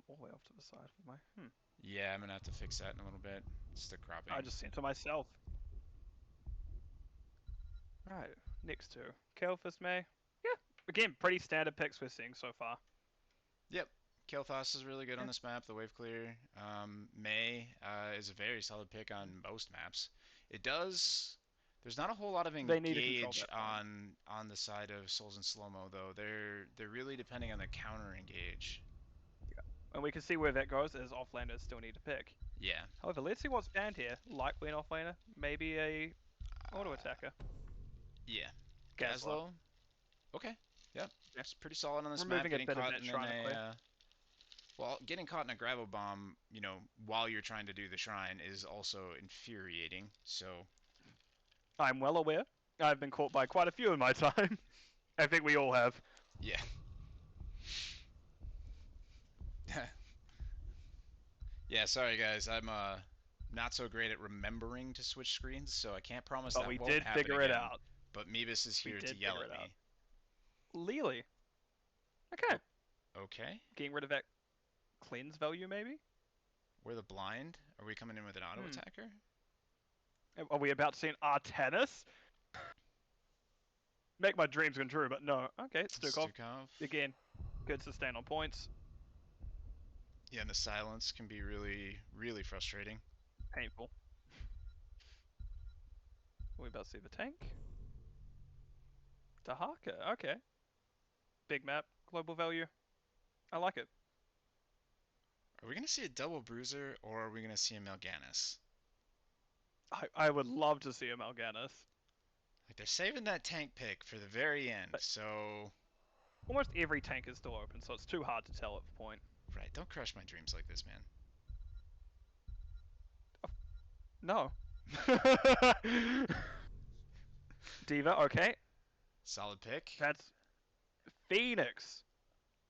I'm all the way off to the side with my. Yeah, I'm gonna have to fix that in a little bit. It's the I cropping. just center myself. Right, next to Kel'Thuzad May. Yeah, again, pretty standard picks we're seeing so far. Yep. Kael'thas is really good on Yeah, this map, the wave clear. May is a very solid pick on most maps. It does. There's not a whole lot of they need to control engage that point. on the side of Souls and Slowmo though. They're really depending on the counter engage. Yeah, and we can see where that goes as offlaners still need to pick. Yeah. However, let's see what's banned here. Likely an offlaner, maybe a auto Uh, attacker. yeah. Gazlowe. Gazlowe. Okay. Yep. Yeah, It's pretty solid on this map. removing a Getting bit of caught that in shrine to a clear. well, getting caught in a gravel bomb, while you're trying to do the shrine is also infuriating. So I'm well aware. I've been caught by quite a few in my time. I think we all have. yeah. Yeah, sorry guys. I'm not so great at remembering to switch screens, so I can't promise But that we won't did happen figure it again. out. But Meebus is We here to did yell figure at it out. me. Lily. Okay. Oh, okay. Getting rid of that cleanse value, maybe? We're the blind. Are we coming in with an auto Hmm. attacker? Are we about to see an Artanis? Make my dreams come true, but no. Okay, Stukov. Stukov. Again, good sustain on points. Yeah, and the silence can be really, really frustrating. Painful. Are we about to see the tank? Dahaka. Okay. Big map. Global value. I like it. Are we gonna see a double bruiser or are we gonna see a Melganis? I would love to see a Mal'Ganis. Like they're saving that tank pick for the very end, But so almost every tank is still open, so it's too hard to tell at the point. right, don't crush my dreams like this, man. Oh, no. Diva, okay. Solid pick. That's Phoenix.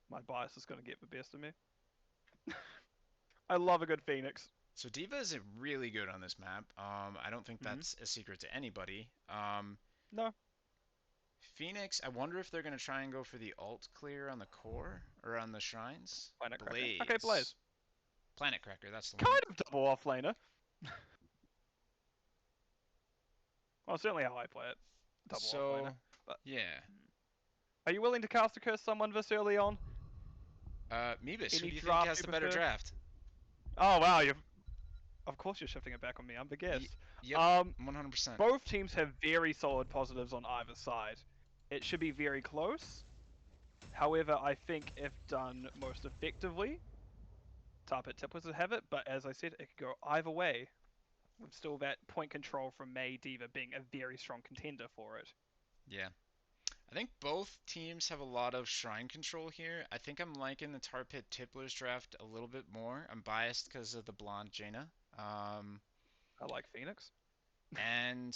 My bias is going to get the best of me. I love a good Phoenix. So Diva is really good on this map. I don't think Hmm. that's a secret to anybody. No, Phoenix, I wonder if they're gonna try and go for the alt clear on the core or on the shrines. Planet Cracker. Okay, Blaze. Blaze. Planet Cracker, that's the one. Kind of double off laner. Well, certainly how I play it. Double off laner. So, But yeah. are you willing to cast a curse someone this early on? Meebus, who Any do you think draft has you the better prefer? draft? Oh wow, you've of course you're shifting it back on me. I'm the Y- guest. yep, Um, 100%. both teams have very solid positives on either side. It should be very close. However, I think if done most effectively, Tarpit Tipplers would have it. But as I said, it could go either way. With still that point control from May Diva being a very strong contender for it. Yeah. I think both teams have a lot of shrine control here. I think I'm liking the Tar Pit Tipplers draft a little bit more. I'm biased because of the blonde Jaina. I like Phoenix. And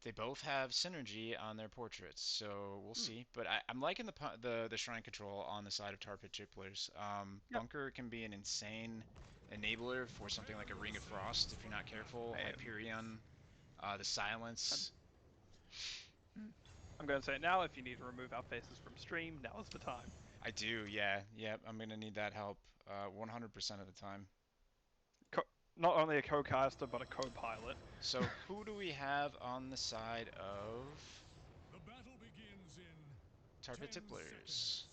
they both have synergy on their portraits, so we'll Hmm. see. But I'm liking the shrine control on the side of Tar Pit Tipplers. Yep. Bunker can be an insane enabler for something like a Ring of Frost if you're not careful. Man, Hyperion, the I'm, silence. I'm going to say it now. If you need to remove our faces from stream, now is the time. I do, yeah, yeah. I'm gonna need that help 100% of the time. Co- Not only a co-caster, but a co-pilot. So who do we have on the side of The battle begins in Tar Pit 10 Tipplers? seconds.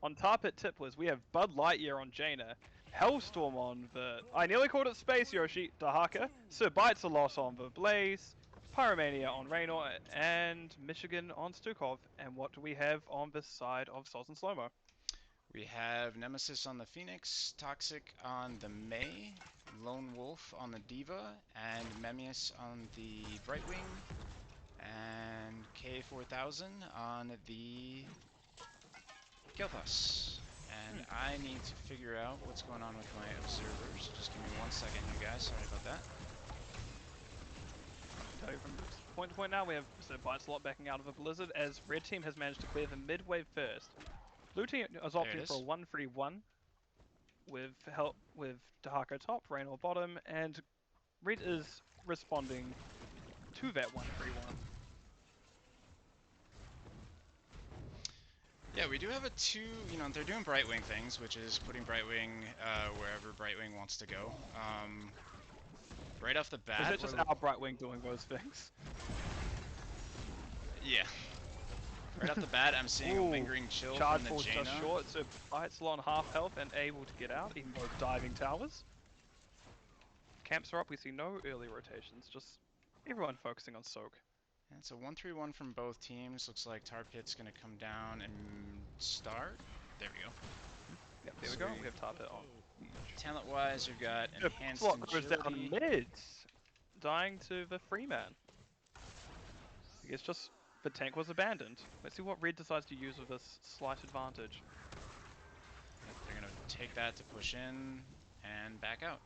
On Tarpit Tipplers, we have Bud Lightyear on Jaina, Hellstorm on the. I nearly called it Space Yoshi, Dahaka, Sir Bites a Loss on the Blaze, Pyromania on Raynor, and Michigan on Stukov. And what do we have on this side of Souls and Slowmo? We have Nemesis on the Phoenix, Toxic on the May, Lone Wolf on the Diva, and Memmius on the Brightwing, and K4000 on the Gilthus. And Hmm. I need to figure out what's going on with my observers. Just give me 1 second here, guys. Sorry about that. I can tell you from point to point now, we have Sir Bites a Lot backing out of a Blizzard as Red Team has managed to clear the mid wave first. Blue Team is There it opting for a is. 1-3-1 with help with Dahaka top, Raynor bottom, and Red is responding to that 1-3-1. Yeah, we do have a two, they're doing Brightwing things, which is putting Brightwing wherever Brightwing wants to go. Right off the Is bat, that just our Brightwing doing those things? yeah. Right off the bat, I'm seeing a Ooh, lingering chill charge from the falls just Jaina. short, so Bite's on half health and able to get out, even though diving towers. Camps are up, we see no early rotations, just everyone focusing on Soak. And it's a 1-3-1 from both teams. Looks like Tar Pit's going to come down and start. There we go. Yep, there we So go, we have Tarpit on. talent-wise, we've got The Enhanced slot goes down Agility. mid, dying to the Freeman. I guess just the tank was abandoned. Let's see what Red decides to use with this slight advantage. They're going to take that to push in and back out.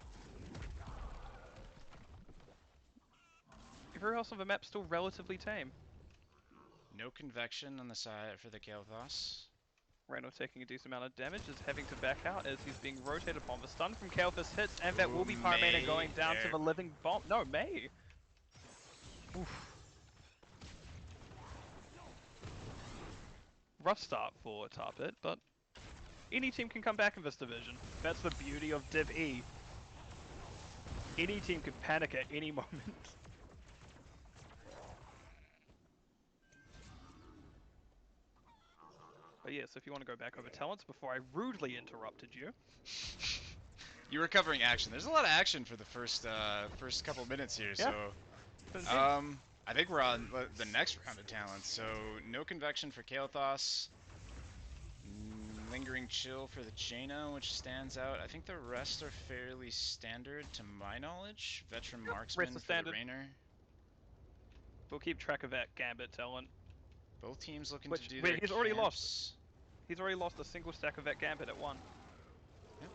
Everywhere else on the map still relatively tame. No convection on the side for the Kael'thas. Randall taking a decent amount of damage, is having to back out as he's being rotated upon. The stun from Kael'thas hits, and that Ooh, will be Paramania May going down to there. the living bomb. No, May! Oof. Rough start for Tarpit, but any team can come back in this division. That's the beauty of Div E. Any team could panic at any moment. But yes, if you want to go back over talents before I rudely interrupted you. You were covering action. There's a lot of action for the first couple minutes here, Yeah, so it's intense. I think we're on the next round of talents. So no convection for Kael'thas. Lingering chill for the Jaina, which stands out. I think the rest are fairly standard to my knowledge. Veteran Yep, rest marksman is for the standard. Rainer. We'll keep track of that Gambit talent. Both teams looking to Which, do their wait, he's already lost. camps. He's already lost a single stack of that Gambit at one. Yep.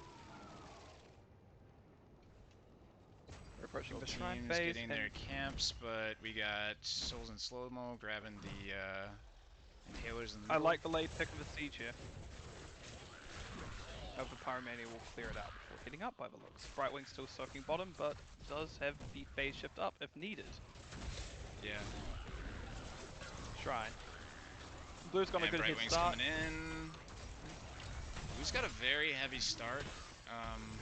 We're approaching Both the shrine teams phase, getting and their camps, but we got Souls and Slowmo grabbing the inhalers in the I middle. like the late pick of the siege here. However, Pyromania will clear it out before hitting up by the looks. Brightwing still soaking bottom, but does have the phase shift up if needed. Yeah. Shrine. Blue's got a And good head Brightwing's start. coming in. Blue's got a very heavy start.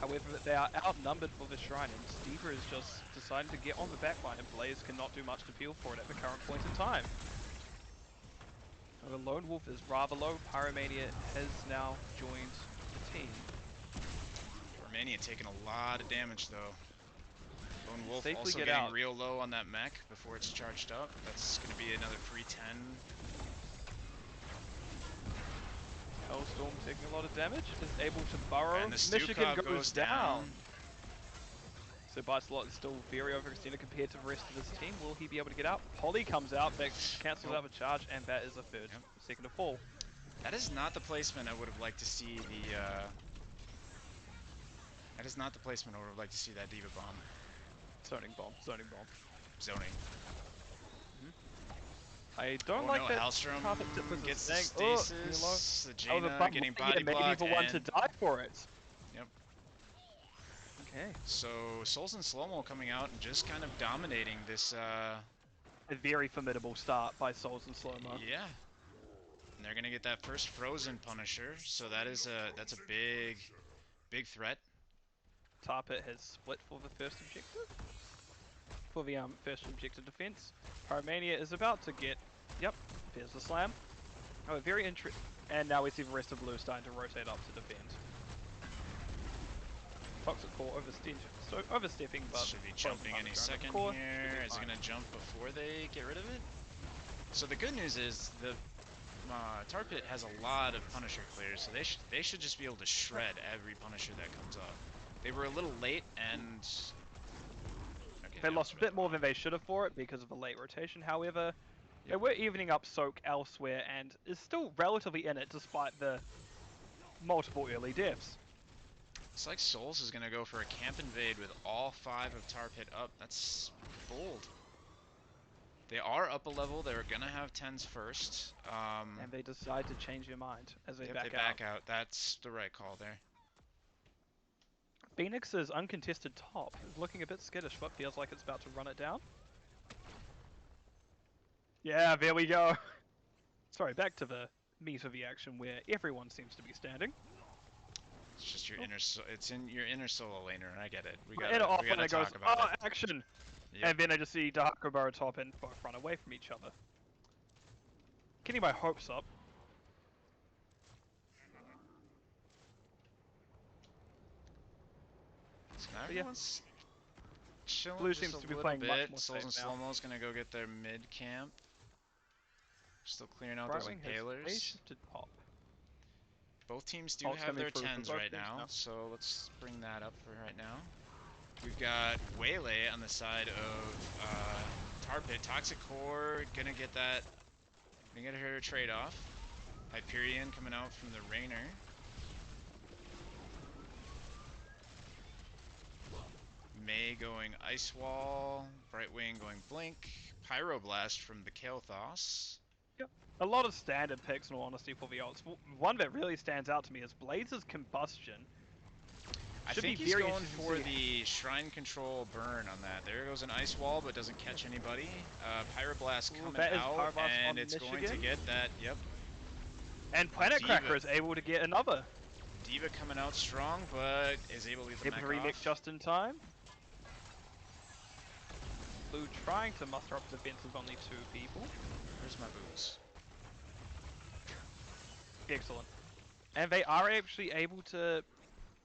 However, they are outnumbered for the Shrine, and Stever is just deciding to get on the backline, and Blaze cannot do much to peel for it at the current point in time. The Lone Wolf is rather low. Pyromania has now joined the team. Romania taking a lot of damage though. Lone Wolf Safely also get getting out. real low on that mech before it's charged up. That's going to be another free 10. Hellstorm taking a lot of damage, is able to burrow. And the Michigan Stukov goes goes down. down. So Barcelona is still very overextended compared to the rest of his team. Will he be able to get out? Polly comes out, that cancels Nope. out the charge, and that is a third. Yep. Second to fall. That is not the placement I would have liked to see the. That is not the placement I would have liked to see that Diva bomb. Zoning bomb, zoning bomb. Zoning. I don't Oh like no, that Hellstrom Carpet Tipplers is gets the saying, oh, you know, stasis. The I was Jaina about getting here, body maybe blocked the one to and. die for it. Yep. Okay. So Souls and Slowmo coming out and just kind of dominating this. A very formidable start by Souls and Slowmo. Yeah. And they're gonna get that first frozen Punisher, so that's a big threat. Tarpit has split for the first objective. For the first objective defense. Pyromania is about to get, yep, there's the slam. Oh, very interesting. And now we see the rest of Blue starting to rotate up to defend. Toxic Core overstepping, but Should be jumping any second here. Is it gonna jump before they get rid of it? So the good news is the Tar Pit has a lot of Punisher clears, so they should just be able to shred every Punisher that comes up. They were a little late and okay, They lost a bit more than they should have for it because of the late rotation. However, they were evening up Soak elsewhere and is still relatively in it despite the multiple early deaths. Looks like Souls is gonna go for a camp invade with all 5 of Tar Pit up. That's bold. They are up a level. They're gonna have 10s first. And they decide to change their mind as they Yep, back they out. back out. That's the right call there. Phoenix's uncontested top is looking a bit skittish, but feels like it's about to run it down. Yeah, there we go. Sorry, back to the meat of the action where everyone seems to be standing. It's just your Oh. it's in your inner solo laner, and I get it. We And off and gotta it goes, talk about it. action! Yep. And then I just see Dahakubar top and both run away from each other. Getting my hopes up. So now But yeah, everyone's chilling Blue just seems a to be little playing much bit. more Souls safe and now. Slowmo's gonna go get their mid camp. Still clearing out those Brightwing has phase impalers. shifted top. Both teams do Ult's have coming their through for 10s both right teams now, now. so let's bring that up for right now. We've got Waylay on the side of Tar Pit. Toxic Core gonna get that. Gonna get her trade off. Hyperion coming out from the Rainer. May going Ice Wall. Brightwing going Blink. Pyroblast from the Kael'thas. Yep. A lot of standard picks, in all honesty, for the ults. One that really stands out to me is Blaze's Combustion. I Should think be he's very going interesting for to see. the Shrine Control burn on that. There goes an Ice Wall, but doesn't catch anybody. Pyroblast Ooh, coming that is out, Pyroblast and on it's going to Michigan. get that, yep. And Planet D.Va. Cracker is able to get another. D.Va coming out strong, but is able to leave the Able mech to remix off. just in time. Blue trying to muster up defense of only 2 people. Where's my boots? Excellent. And they are actually able to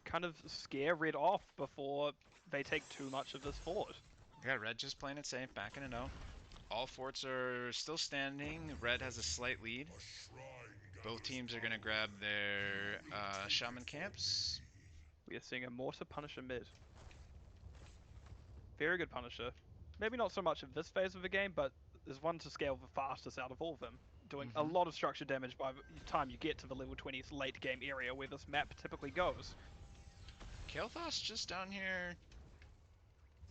kind of scare Red off before they take too much of this fort. Yeah, Red just playing it safe, backing it out. All forts are still standing. Red has a slight lead. Both teams are going to grab their Shaman camps. We are seeing a Mortar Punisher mid. Very good Punisher. Maybe not so much in this phase of the game, but is one to scale the fastest out of all of them. Doing a lot of structure damage by the time you get to the level 20s late game area where this map typically goes. Kael'thas just down here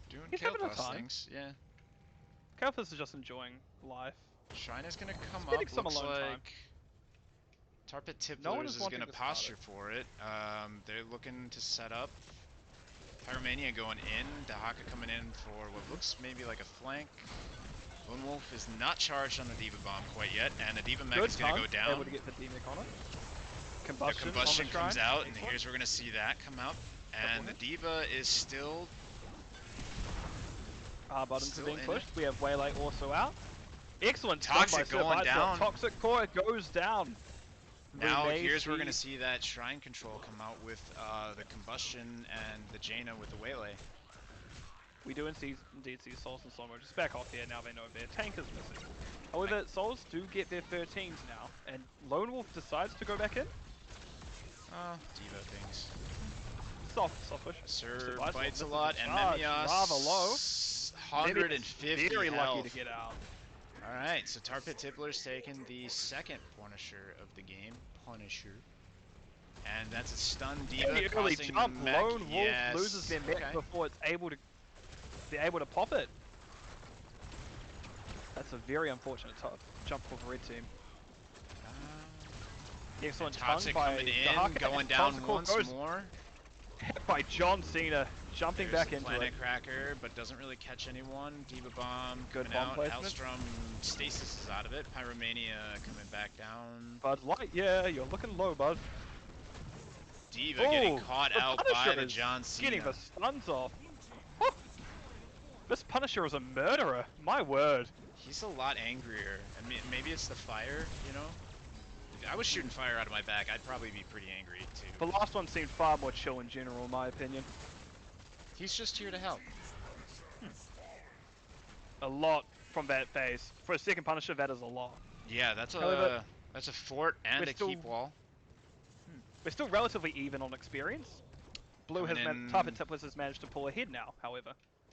doing He's having a Kael'thas time. things, yeah. Kael'thas is just enjoying life. Shrine is going to come Spending up, some looks alone time. like Tar Pit No one Tipplers is is going wanting to to start posture it. for it. They're looking to set up. Pyromania going in, Dahaka coming in for what looks maybe like a flank. Lone Wolf is not charged on the D.Va bomb quite yet, and the D.Va mech Good is going to ton, go down. able to get the D-Mech on it. The Combustion combustion on the comes shrine. out, and Excellent. here's where we're going to see that come up. And the hits. D.Va is still Buttons are being in pushed. it. We have Waylay also out. Excellent stun Toxic by Sir going Bites up. down. Toxic Core goes down. Now We may here's where we're see- going to see that Shrine Control come out with the Combustion and the Jaina with the Waylay. We do indeed see Souls and Slowmo just back off here. Now they know their tank is missing. However, Souls do get their 13s now, and Lone Wolf decides to go back in. D.Va things. Softish. Sir Bites bites a misses lot, the and charge, Memios rather low. 150 very health. lucky to get out. Alright, so Tar Pit Tippler's taking the second Punisher of the game. Punisher. And that's a stun In D.Va the early costing jump, the mech. Lone Wolf Yes. loses their mech Okay. before it's able to pop it. That's a very unfortunate jump for the red team. Excellent stun Toxic by coming in, Dahaka, going and down Toxic once goes more. hit by John Cena, jumping There's back the into Planet it. Cracker, but doesn't really catch anyone. D.Va bomb Good coming bomb out. placement. Hellstrom stasis is out of it. Pyromania coming back down. Bud Light, yeah, you're looking low, bud. D.Va getting Ooh, caught the out Punisher by the is John Cena. getting the stuns off. Oh, this Punisher is a murderer. My word. He's a lot angrier. I mean, maybe it's the fire, you know? If I was shooting fire out of my back, I'd probably be pretty angry too. The last one seemed far more chill in general, in my opinion. He's just here to help. A lot from that phase. For a second Punisher, that is a lot. Yeah, that's However, a fort and we're a still- keep wall. We're still relatively even on experience. Blue has Tar Pit Tipplers has managed to pull ahead now, however.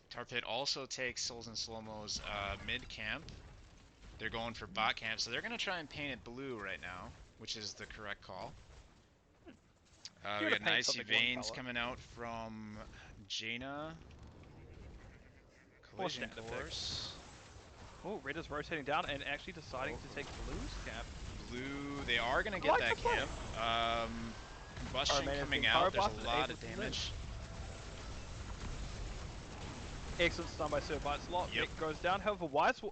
Tar Pit also takes Souls and Slowmo's mid camp. They're going for bot camp, so they're going to try and paint it blue right now, which is the correct call. We got Icy Veins coming out from Jaina. Collision course. Oh, Red is rotating down and actually deciding to take Blue's camp. Blue, they are going to get that camp. Combustion coming out, there's a lot of damage. Excellent stun by Sir Bites. Lot Yep. goes down. However, Wise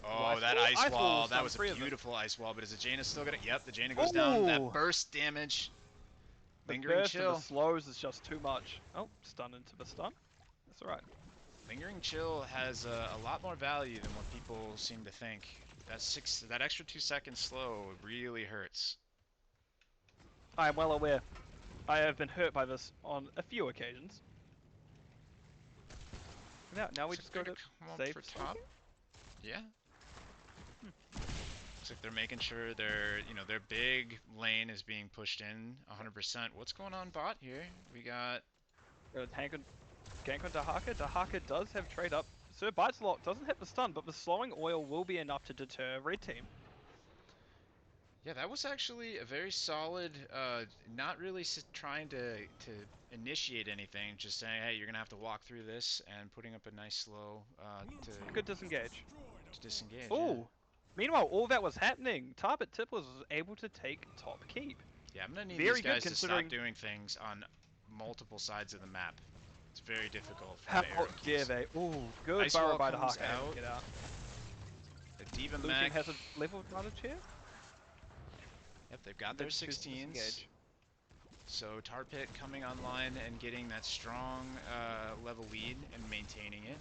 Oh, that Wall? ice Ice wall will wall. That stun was a 3 of them. beautiful ice wall, but is the Jaina still gonna... Yep, the Jaina goes down. That Oh! burst damage. The Lingering burst and the chill. slows is just too much. Oh, stun into the stun. That's alright. Lingering chill has a lot more value than what people seem to think. That extra 2 seconds slow really hurts. I am well aware. I have been hurt by this on a few occasions. Now we Looks just like go they're to gonna come up save for something? top. Yeah. Looks like they're making sure their big lane is being pushed in 100%. What's going on bot here? We got Gank on Dahaka. Dahaka does have trade up. Sir Bites a lot, doesn't hit the stun, but the slowing oil will be enough to deter red team. yeah, that was actually a very solid. Not really trying to initiate anything, just saying, hey, you're gonna have to walk through this and putting up a nice slow Good disengage. to disengage. Yeah. Oh! Meanwhile, all that was happening, Tarbit Tipplers was able to take top keep. Yeah, I'm gonna need these Very good guys to stop considering doing things on multiple sides of the map. It's very difficult for how my arrow dare keys. they. Ooh, good Ice burrow wall by comes Dahaka able out. to get out. The Diva Blue team mech. has a level advantage here. Yep, they've got They their just choose to 16s. disengage. So Tar Pit coming online and getting that strong level lead and maintaining it.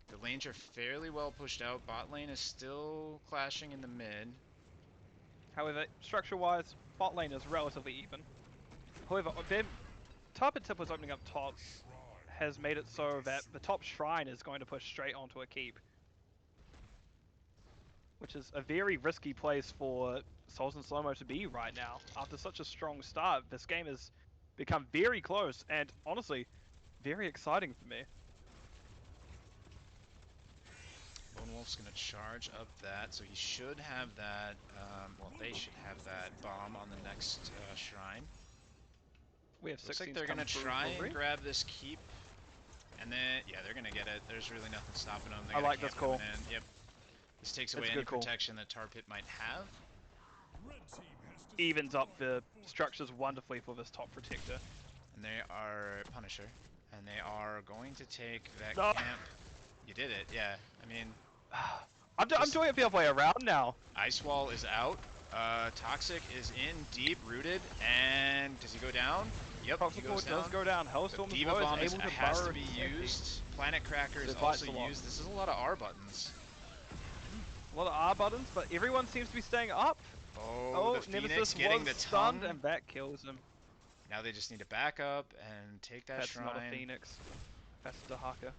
The lanes are fairly well pushed out. Bot lane is still clashing in the mid. However, structure-wise, bot lane is relatively even. However, Tarbit Tipplers opening up top has made it so that the top shrine is going to push straight onto a keep. Which is a very risky place for Souls and Slowmo to be right now. After such a strong start, this game has become very close and honestly, very exciting for me. Lone Wolf's going to charge up that, so he should have that, well, they should have that bomb on the next shrine. We have Looks like 16s they're going coming to through try for and Re. grab this keep, and then, yeah, they're going to get it. There's really nothing stopping them. They I got a like this camp call. coming in. Yep. This takes It's away a any good call. protection that Tar Pit might have. Red team has to Evens up the forces. structures wonderfully for this top protector. And they are Punisher, and they are going to take that No. camp. You did it, yeah. I mean, I'm Just- doing it the other way around now. Ice Wall is out. Toxic is in deep, rooted, and does he go down? Yep, he Toxic goes Lord does down. go down. The Hellstorm as Diva well Bomb is able to has burrow to be exactly. used. Planet Cracker is So it bites also a lot. used. This is a lot of R buttons. A lot of R buttons, but everyone seems to be staying up. Oh, Oh, the Phoenix Nemesis getting was the tongue. stunned and that kills him. Now they just need to back up and take that That's shrine. not a Phoenix. That's a Dahaka.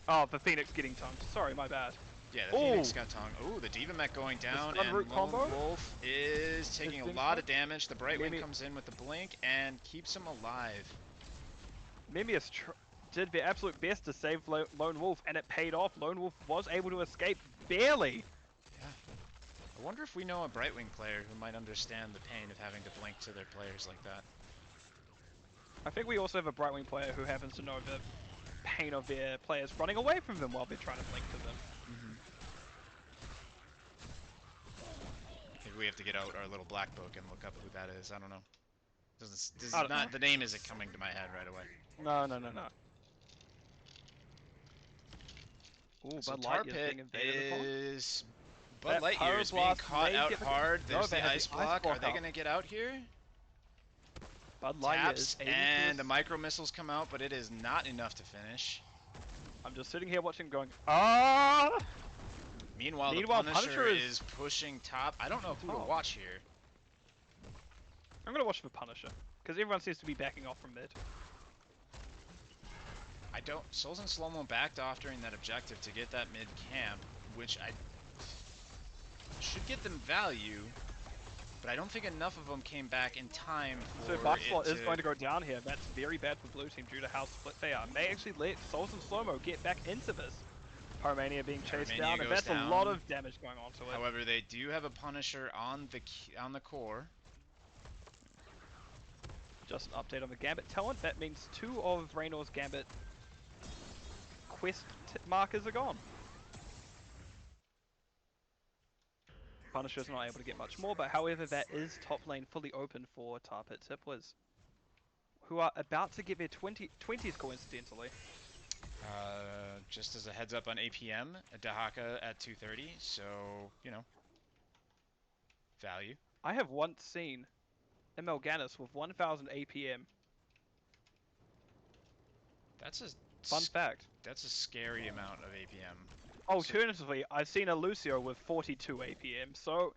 Oh, the Phoenix getting tongued. Sorry, my bad. Yeah, the Phoenix got tongue. Ooh, the Diva Mech going down, stun and root Lone combo Wolf is taking a being lot of smoked. damage. The Brightwing Mimi- comes in with the blink and keeps him alive. Mimius did their absolute best to save Lone Wolf, and it paid off. Lone Wolf was able to escape, barely. Yeah. I wonder if we know a Brightwing player who might understand the pain of having to blink to their players like that. I think we also have a Brightwing player who happens to know the pain of their players running away from them while they're trying to blink to them. Maybe we have to get out our little black book and look up who that is. I don't know. I don't know. The name isn't coming to my head right away. No. Ooh, So Bud Light is Tarpit being invaded upon. is... Bud That Lightyear Power is being Blast caught may out get the- hard. No, There's they the have ice the ice block. Are block they up. going to get out here? Bud Lightyear is Taps, able and to... the micro missiles come out, but it is not enough to finish. I'm just sitting here watching going, ah! Meanwhile, the Meanwhile, Punisher Punisher is pushing top. I don't know who to top. watch here. I'm gonna watch the Punisher, because everyone seems to be backing off from mid. I don't... Souls and Slowmo backed off during that objective to get that mid camp, which I... should get them value, but I don't think enough of them came back in time for So Butslot it is going to go down here. That's very bad for blue team due to how split they are. May actually let Souls and Slowmo get back into this. Pyromania being chased Pyromania down, and goes that's a lot down. of damage going on to it. However, they do have a Punisher on the core. Just an update on the Gambit talent. That means 2 of Raynor's Gambit quest markers are gone. Punisher's not able to get much more, but however, that is top lane fully open for Tar Pit Tipplers, who are about to get their 20s coincidentally. Just as a heads up on APM, Dahaka at 230, so, value. I have once seen ML Ganis with 1000 APM. That's a Fun fact. that's a scary amount of APM. So, Alternatively, I've seen a Lucio with 42 APM, so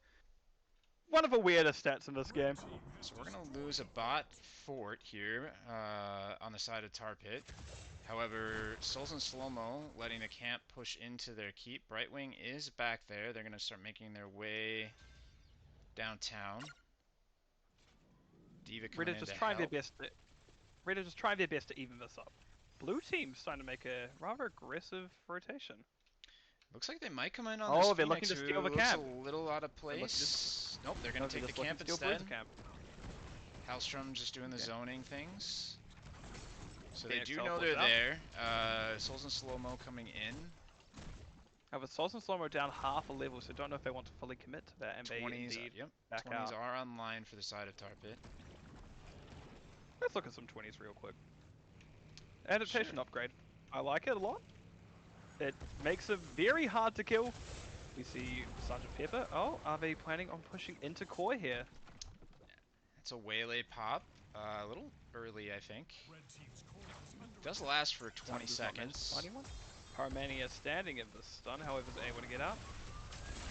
one of the weirder stats in this game. so we're gonna lose a bot fort here on the side of Tar Pit. However, Souls and Slowmo letting the camp push into their keep. Brightwing is back there. They're gonna start making their way downtown. Diva coming Reddit in just to trying their help. best. Reddit just trying their best to even this up. Blue team's starting to make a rather aggressive rotation. Looks like they might come in on this Oh, they're looking Phoenix, to steal who the looks a camp. little out of They're looking to. place. Nope, they're going No, to they're take the just looking camp to steal instead. Blue's camp. Hellstrom just doing the Okay. zoning things. So they Phoenix do know teleports they're out. there. Souls and Slowmo coming in. However, Souls and Slowmo down half a level, so don't know if they want to fully commit to that, and they 20s, indeed yep, back 20s out. are online for the side of Tar Pit. Let's look at some 20s real quick. Adaptation Sure. upgrade. I like it a lot. It makes it very hard to kill. We see Sergeant Pepper. Oh, are they planning on pushing into Koi here? It's a waylay pop. A little early, I think. Red team's core is under Does attack. last for Time 20 does not match the seconds. fighting one. Paramania standing in the stun, however, is able to get out.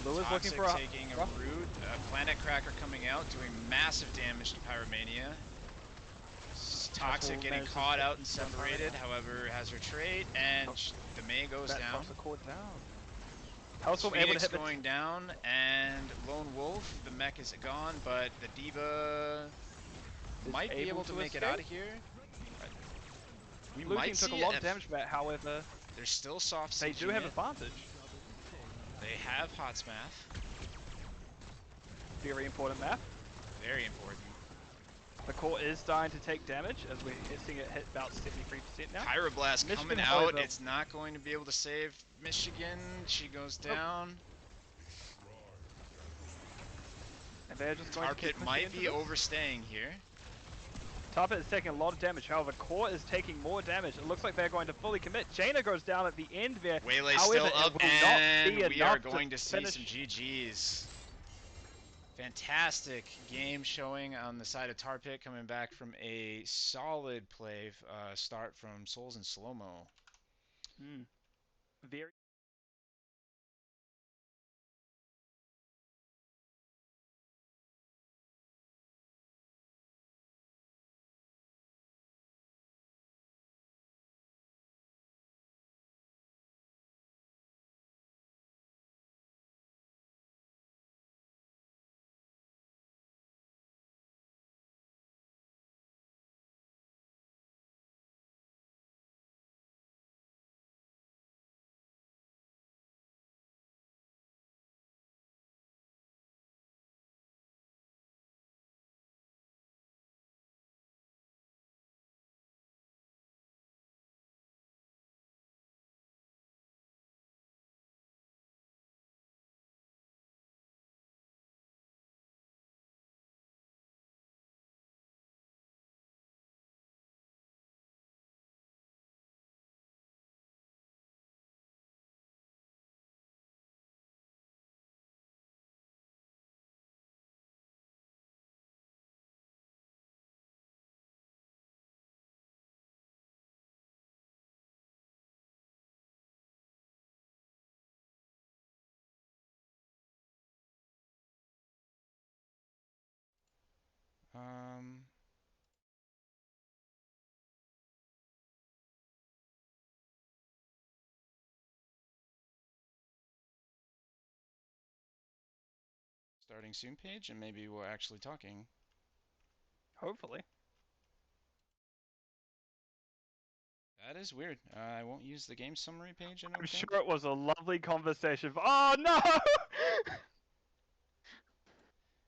Blue is looking Toxic for a taking a rough. root. Planet Cracker coming out, doing massive damage to Pyromania. Toxic Household getting manages to caught out and run separated, Pyromania. however, has her trait, and the Mei goes That down. drops the core down. Household able to Phoenix hit the. going down, and Lone Wolf, the mech is gone, but the Diva Is might be able to make it escape. out of here. We Blue might team took a see lot it of damage from that, however, they're still soft they do sieging have it. advantage. They have hot smath. Very important map. Very important. The core is starting to take damage as we're seeing it hit about 73% now. Pyroblast Michigan, coming out. however, It's not going to be able to save Michigan. She goes down. and they're just going Tar to keep Pit pushing might into be this. overstaying here. Tarpit is taking a lot of damage, however, Core is taking more damage. It looks like they're going to fully commit. Jaina goes down at the end there. Waylay However, still up, it will not and be we are enough going to see finish. some GGs. Fantastic game showing on the side of Tar Pit, coming back from a solid play start from Souls and Slowmo. Very. Um, Starting soon page, and maybe we're actually talking. Hopefully. That is weird. I won't use the game summary page, I I'm don't think. sure it was a lovely conversation. Oh no!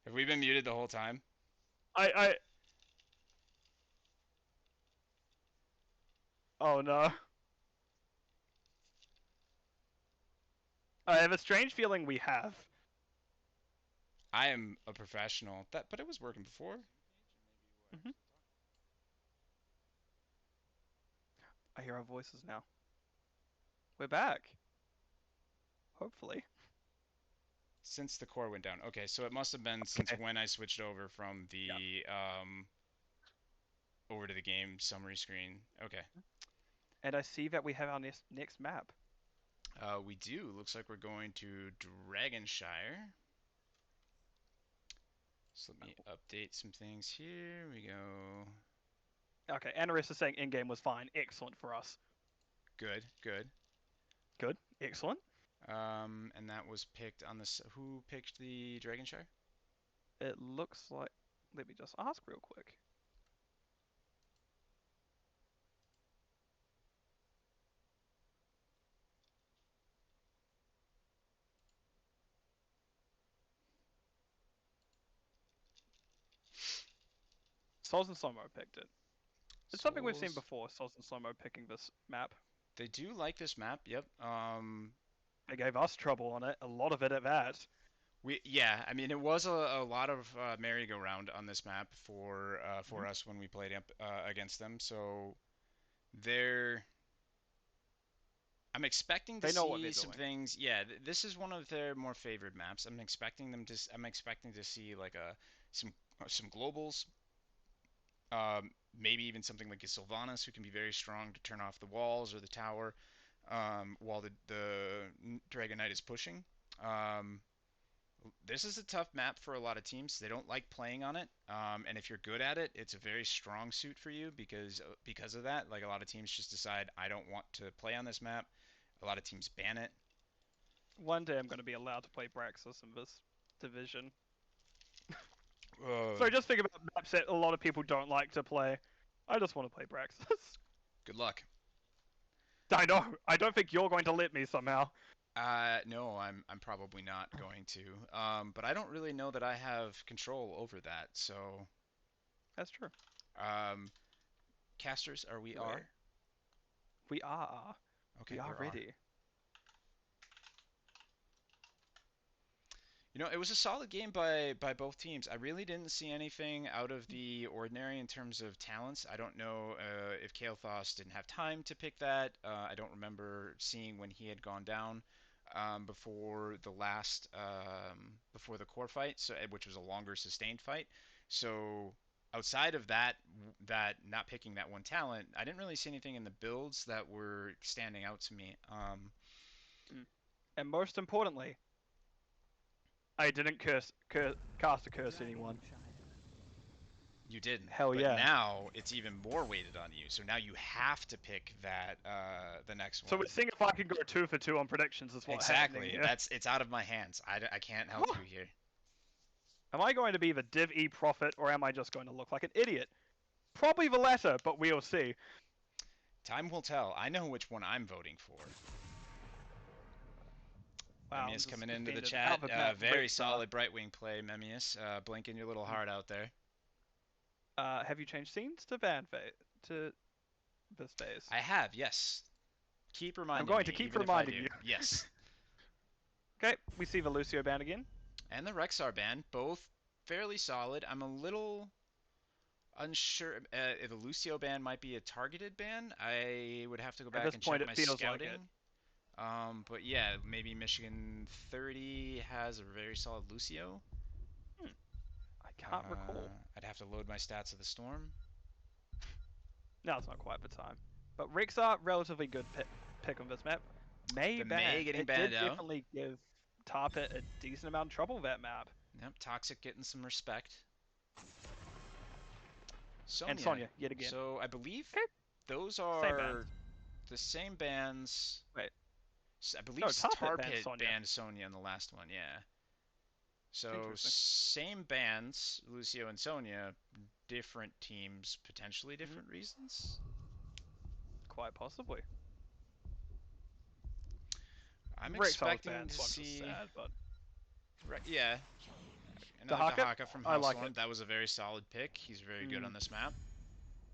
Have we been muted the whole time? I. Oh no. I have a strange feeling we have. I am a professional. But it was working before. I hear our voices now. We're back. Hopefully. Since the core went down. Okay, so it must have been since Okay. when I switched over from Yeah. the over to the game summary screen. Okay. And I see that we have our next map. We do. Looks like we're going to Dragonshire. So let me update some things here. We go. Okay, Anaris is saying in-game was fine. Excellent for us. Good, good. Good. Excellent. And that was picked on this. Who picked the Dragonshire? It looks like... Let me just ask real quick. Souls and Slowmo picked it. It's something we've seen Souls. before, Souls and Slowmo picking this map. They do like this map. Yep. They gave us trouble on it, a lot of it at that. Yeah, I mean it was a lot of merry-go-round on this map for Mhm. us when we played against them. So they're I'm expecting to They know what see they're some doing. things. Yeah, this is one of their more favored maps. I'm expecting to see like some globals, maybe even something like a Sylvanas who can be very strong to turn off the walls or the tower, while the Dragon Knight is pushing. Um, this is a tough map for a lot of teams. They don't like playing on it, and if you're good at it, it's a very strong suit for you because of that. Like a lot of teams just decide I don't want to play on this map. A lot of teams ban it. One day I'm going to be allowed to play Braxis in this division. Uh, So just think about maps that a lot of people don't like to play. I just want to play Braxis. Good luck. I know. I don't think you're going to let me somehow. No, I'm probably not going to. But I don't really know that I have control over that. So, That's true. um, casters, are we Anyway, are? we are. We Okay, are we're are. ready. You know, it was a solid game by both teams. I really didn't see anything out of the ordinary in terms of talents. I don't know if Kael'thas didn't have time to pick that. I don't remember seeing when he had gone down before the last before the core fight, so which was a longer sustained fight. So outside of that not picking that one talent, I didn't really see anything in the builds that were standing out to me. Mm. And most importantly, I didn't cast a curse anyone. You didn't, Hell but yeah. now it's even more weighted on you. So now you have to pick that the next So we're one. seeing if I can go 2 for 2 on predictions is what's happening Exactly. here. It's out of my hands. I can't help you here. Am I going to be the Div E prophet or am I just going to look like an idiot? Probably the latter, but we'll see. Time will tell. I know which one I'm voting for. Wow, I'm Memmius just coming into the defended out chat. the map Very Rexar. solid Brightwing play, Memmius. Blinking your little heart out there. Have you changed scenes to van phase to this phase? I have, yes. Keep I'm reminding going to me, keep even if I reminding do. you. Yes. Okay, we see the Lucio band again. And the Rexar band, both fairly solid. I'm a little unsure. The Lucio ban might be a targeted ban. I would have to go At back this and point, check it my feels like it. scouting. But yeah, maybe Michigan 30 has a very solid Lucio. Hmm, I can't recall. I'd have to load my stats of the Storm. No, it's not quite the time. But Rexar, relatively good pick on this map. May The May ban. getting It banned did out. definitely give Tarpit a decent amount of trouble that map. Yep, Toxic getting some respect. And Sonya. Sonya, yet again. So I believe Okay, those same band. are the same bands. Wait, I believe no, Tarpit banned Tarpit Sonya. banned Sonya in the last one, yeah. So Interesting. same bands, Lucio and Sonya, different teams, potentially Mhm. different reasons. Quite possibly. I'm Rexar's expecting banned, to so I'm just see, sad, but yeah, the another Dahaka, Dahaka from I like Hellstorm. it. That was a very solid pick. He's very good on Mm. this map.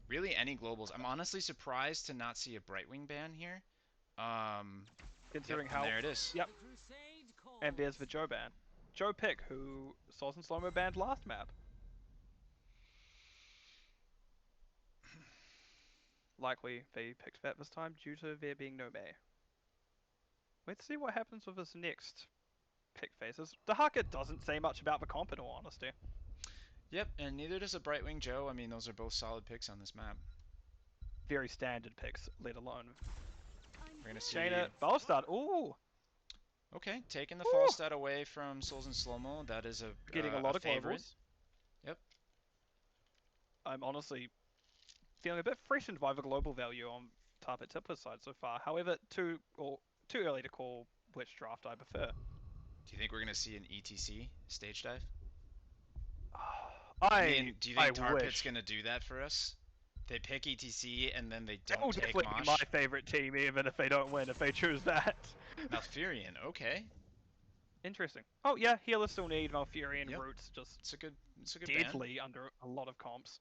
Really, any globals. I'm honestly surprised to not see a Brightwing ban here. Um, yep, Considering and how, there it is. yep. The crusade And there's the calls. Joe ban. Joe Pick, who Sauce and Slomo banned last map. Likely they picked that this time due to there being no May. Let's see what happens with this next pick phases. Dahaka doesn't say much about the comp in all honesty. Yep, and neither does a Brightwing Joe. I mean, those are both solid picks on this map. Very standard picks, let alone. We're gonna see. Jaina, Balstad, ooh! Okay, taking the fall Ooh! stat away from Souls and Slowmo. That is Getting a a lot of favorite. globals. Yep. I'm honestly feeling a bit threatened by the global value on Tarpit Tipler's side so far. However, too early to call which draft I prefer. Do you think we're gonna see an ETC stage dive? I I mean, do you I think Tar Pit's wish. gonna do that for us? They pick ETC and then they That don't will take definitely be my Mosh? favorite team, even if they don't win, if they choose that. Malfurion, okay. Interesting. Oh yeah, healers still need Malfurion, Yep. Roots just It's a good ban. deadly under a lot of comps.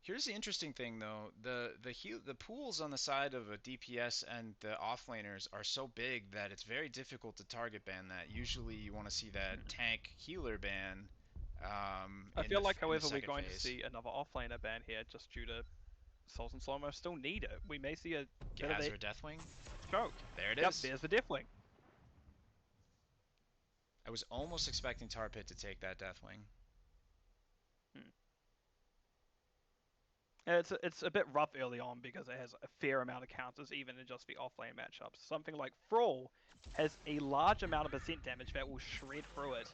Here's the interesting thing though. The pools on the side of a DPS and the offlaners are so big that it's very difficult to target ban that. Usually you want to see that Mhm. tank healer ban I feel like, in the however, we're second going to phase. see another offlaner ban here just due to Souls and Slowmo still need it. We may see a bit of a Gazra Deathwing. choke. There it Yep, is. there's the Deathwing. I was almost expecting Tar Pit to take that Deathwing. Hmm. It's a bit rough early on because it has a fair amount of counters even in just the offlane matchups. Something like Thrall has a large amount of percent damage that will shred through it.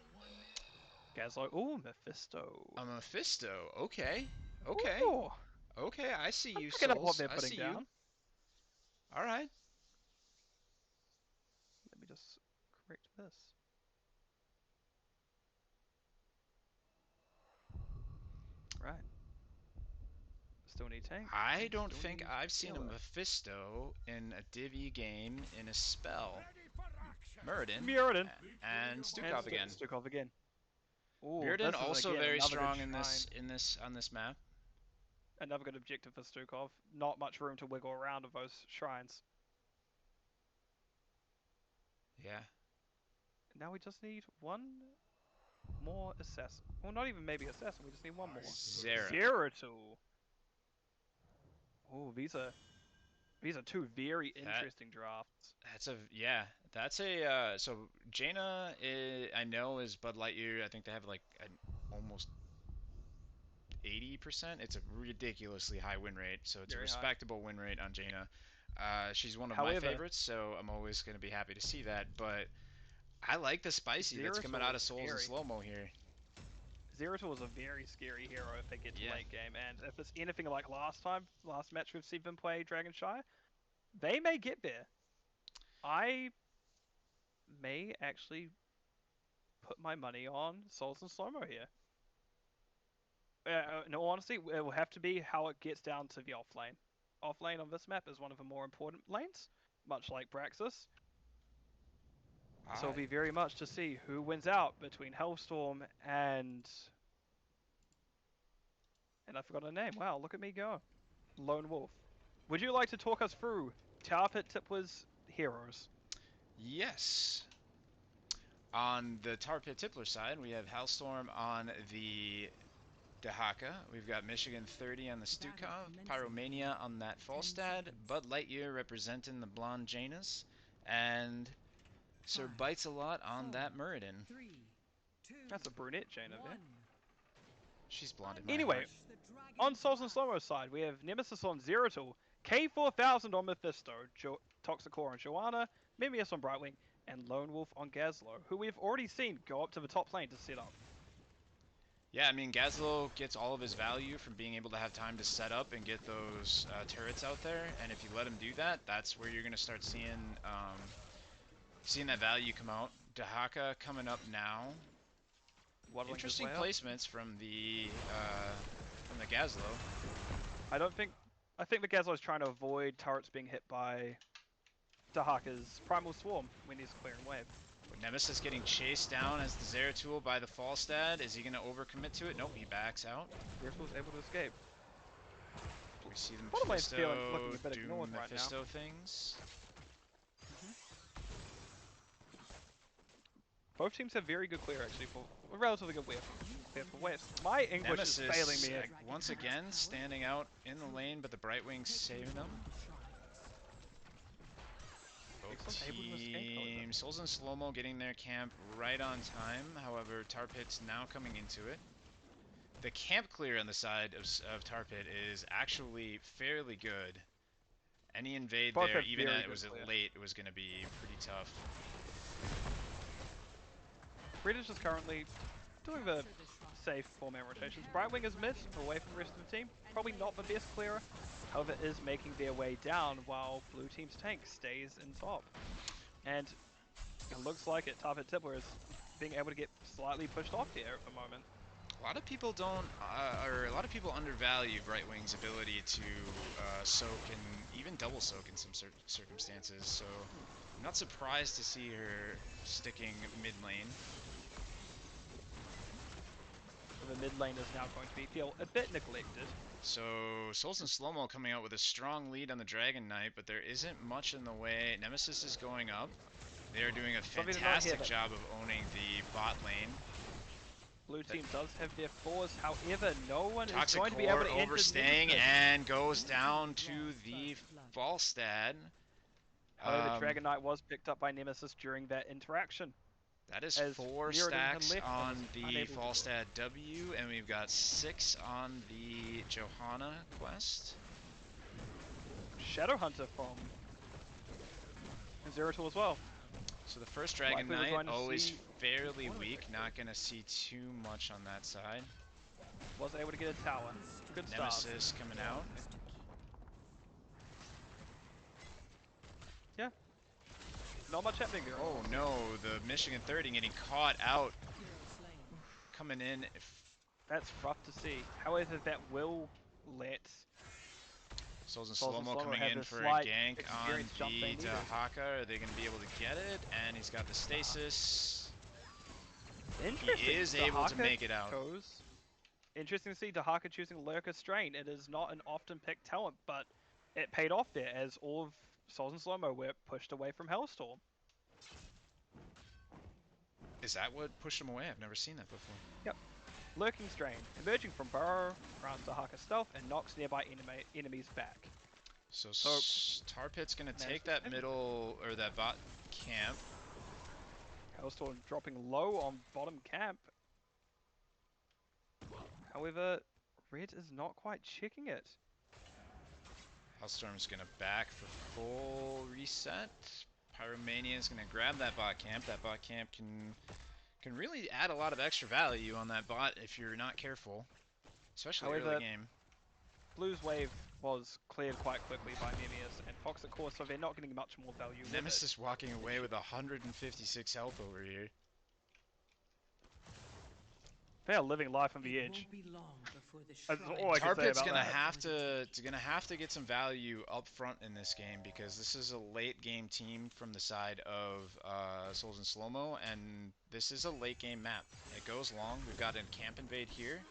Gazlo, ooh, Mephisto. A Mephisto. Okay. Okay. Ooh, Okay. I see I'm you, picking up what Souls. they're I putting see you. down. All right. Let me just correct this. Right. Still need tank I and don't still think need I've seen a healer. Mephisto in a DIV game in a spell. Ready for action. Muradin Muradin and and Stukov again. Stukov again. Ooh, Muradin this is also again very another good strong in shrine. this on this map. Another good objective for Stukov. Not much room to wiggle around with those shrines. Yeah. Now we just need one more assassin. Well, not even maybe assassin. We just need one I more. Zera. Zeratul. Oh, these are two very That interesting drafts. that's a yeah. That's a so Jaina I know is Bud Lightyear. I think they have like an almost 80%. It's a ridiculously high win rate, so it's a Very high. respectable win rate on Jaina. She's one of my However, favorites, so I'm always going to be happy to see that. But I like the spicy that's coming Zeratul out of is Souls and scary. Slowmo here. Zeratul is a very scary hero if they get to Yeah. late game, and if it's anything like last match we've seen them play Dragon Shy, they may get there. I may actually put my money on Souls and Slowmo here. In all honesty, it will have to be how it gets down to the offlane. Offlane on this map is one of the more important lanes, much like Braxis. So it'll I be very much to see who wins out between Hellstorm and I forgot her name. Wow, look at me go. Lone Wolf. Would you like to talk us through Tarpit Tipler's heroes? yes. On the Tar Pit Tippler side, we have Hellstorm on the Dahaka. We've got Michigan 30 on the Stukov, Pyromania on that Falstad, Bud Lightyear representing the Blonde Janus, and Sir Bites a Lot on that Muradin. That's a brunette Jaina there. She's blonde in my Anyway, heart. on Souls and Slowmo side, we have Nemesis on Zeratul, K4000 on Mephisto, Toxicor on Joanna, Mimius on Brightwing, and Lone Wolf on Gazlo, who we've already seen go up to the top lane to set up. Yeah, I mean, Gazlo gets all of his value from being able to have time to set up and get those turrets out there, and if you let him do that, that's where you're going to start seeing that value come out. Dahaka coming up now. Waddling his Interesting way up. placements from the Gazlo. I don't think... I think the Gazlo is trying to avoid turrets being hit by Dahaka's Primal Swarm when he's clearing wave. Nemesis getting chased down as the Zeratul by the Falstad. Is he going to overcommit to it? Nope, he backs out. Zeratul able to escape. We see the Bottom lane's looking Mephisto a bit do ignored right now. Mephisto things. Both teams have very good clear actually for a relatively good clear for waves. My English is failing Nemesis, me. once again, standing out in the lane, but the Brightwing's saving them. Excellent, able to escape however. team. Souls and Slowmo getting their camp right on time. However, Tar Pit's now coming into it. The camp clear on the side of Tar Pit is actually fairly good. Any invade Both there, have even very at it good was clear. late, it was going to be pretty tough. Red is just currently doing the safe 4-man rotations. Brightwing is mid, away from the rest of the team. Probably not the best clearer, however is making their way down while blue team's tank stays in top. And it looks like it, Tar Pit Tippler is being able to get slightly pushed off here at the moment. A lot of people don't, or a lot of people undervalue Brightwing's ability to soak and even double soak in some circumstances. So I'm not surprised to see her sticking mid lane. The mid lane is now going to feel a bit neglected. So Souls and Slowmo coming out with a strong lead on the Dragon Knight, but there isn't much in the way. Nemesis is going up. They are doing a Something to note here fantastic that job of owning the bot lane. blue team does have their fours, however, no one is Toxic going to be able Core to enter overstaying Nemesis. and goes down to the Falstad. However, Dragon Knight was picked up by Nemesis during that interaction. That is As 4 Mirrodin had stacks left and was on the unable to book. Falstad W, and we've got 6 on the Johanna quest. Shadow Hunter from Zero Tool as well. So the first Dragon Likely we're Knight, going to always see fairly one of the weak, six. not going to see too much on that side. Was able to get a tower. Good start. Nemesis coming out. Yeah. Not much happening there. Oh no, the Michigan 30 getting caught out. Coming in. That's rough to see. However, that will let Souls and Souls and Slowmo Slowmo coming have in the for a slight gank on experience jump they the needed. Dahaka. Are they going to be able to get it? And he's got the stasis. Interesting. He is able to Dahaka make it out. chose. Interesting to see Dahaka choosing Lurker Strain. It is not an often picked talent, but it paid off there as all of Souls and Slowmo were pushed away from Hellstorm. Is that what pushed him away? I've never seen that before. Yep. Lurking Strain, emerging from burrow, grants Dahaka stealth, and knocks nearby enemies back. So, So Tar Pit's going to take managed that to middle, or that bot camp. Hellstorm dropping low on bottom camp. However, Red is not quite checking it. Hellstorm's going to back for full reset. Pyromania is going to grab that bot camp. That bot camp can really add a lot of extra value on that bot if you're not careful, especially early game. Blue's wave was cleared quite quickly by Nemesis and Fox, of course, so they're not getting much more value with it. Nemesis walking away with 156 health over here. They are living life on the edge. That's all I can Tar say Pit's about gonna have to get some value up front in this game because this is a late game team from the side of Souls and Slowmo, and this is a late game map. It goes long. We've got a camp invade here,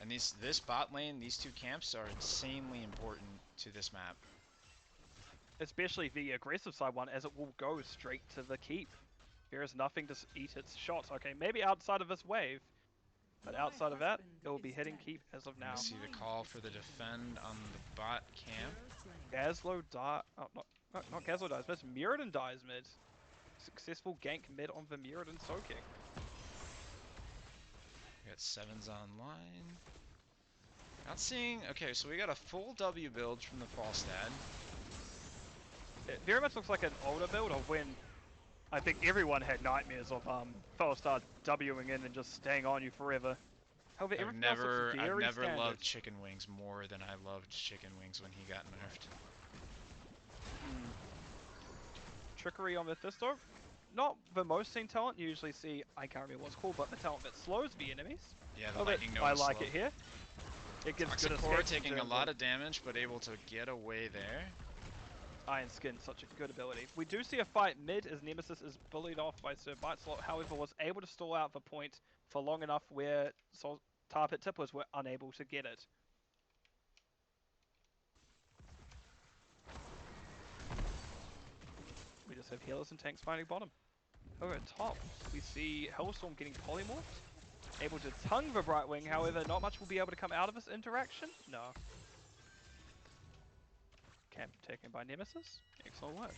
and this bot lane, these two camps are insanely important to this map. Especially the aggressive side one, as it will go straight to the keep. There is nothing to eat its shots. Okay, maybe outside of this wave, but outside of that, it will be hitting keep as of We're gonna now. see the call for the defend on the bot camp. Gazlo die. Oh, not Gazlo dies, but Mirrodin dies mid. Successful gank mid on the Mirrodin soaking. We got sevens online. Not seeing. Okay, so we got a full W build from the Falstad. It very much looks like an older build of when I think everyone had nightmares of Fellstar Wing in and just staying on you forever. However, I've everything else looks never very standard. loved chicken wings more than I loved chicken wings when he got nerfed. Trickery on Mephisto. Not the most seen talent. You usually see, I can't remember what it's called, but the talent that slows the enemies. Yeah, the Oh, lightning node I is like slow. it here. It gives Toxic good Core escape. taking a lot of damage, but able to get away there. Iron Skin, such a good ability. We do see a fight mid as Nemesis is bullied off by Sir Biteslot, however was able to stall out the point for long enough where Tar Pit Tipplers were unable to get it. We just have healers and tanks fighting bottom. Over at top, we see Hellstorm getting polymorphed. Able to tongue the Brightwing, however, not much will be able to come out of this interaction. No. Camp taken by Nemesis. Excellent work.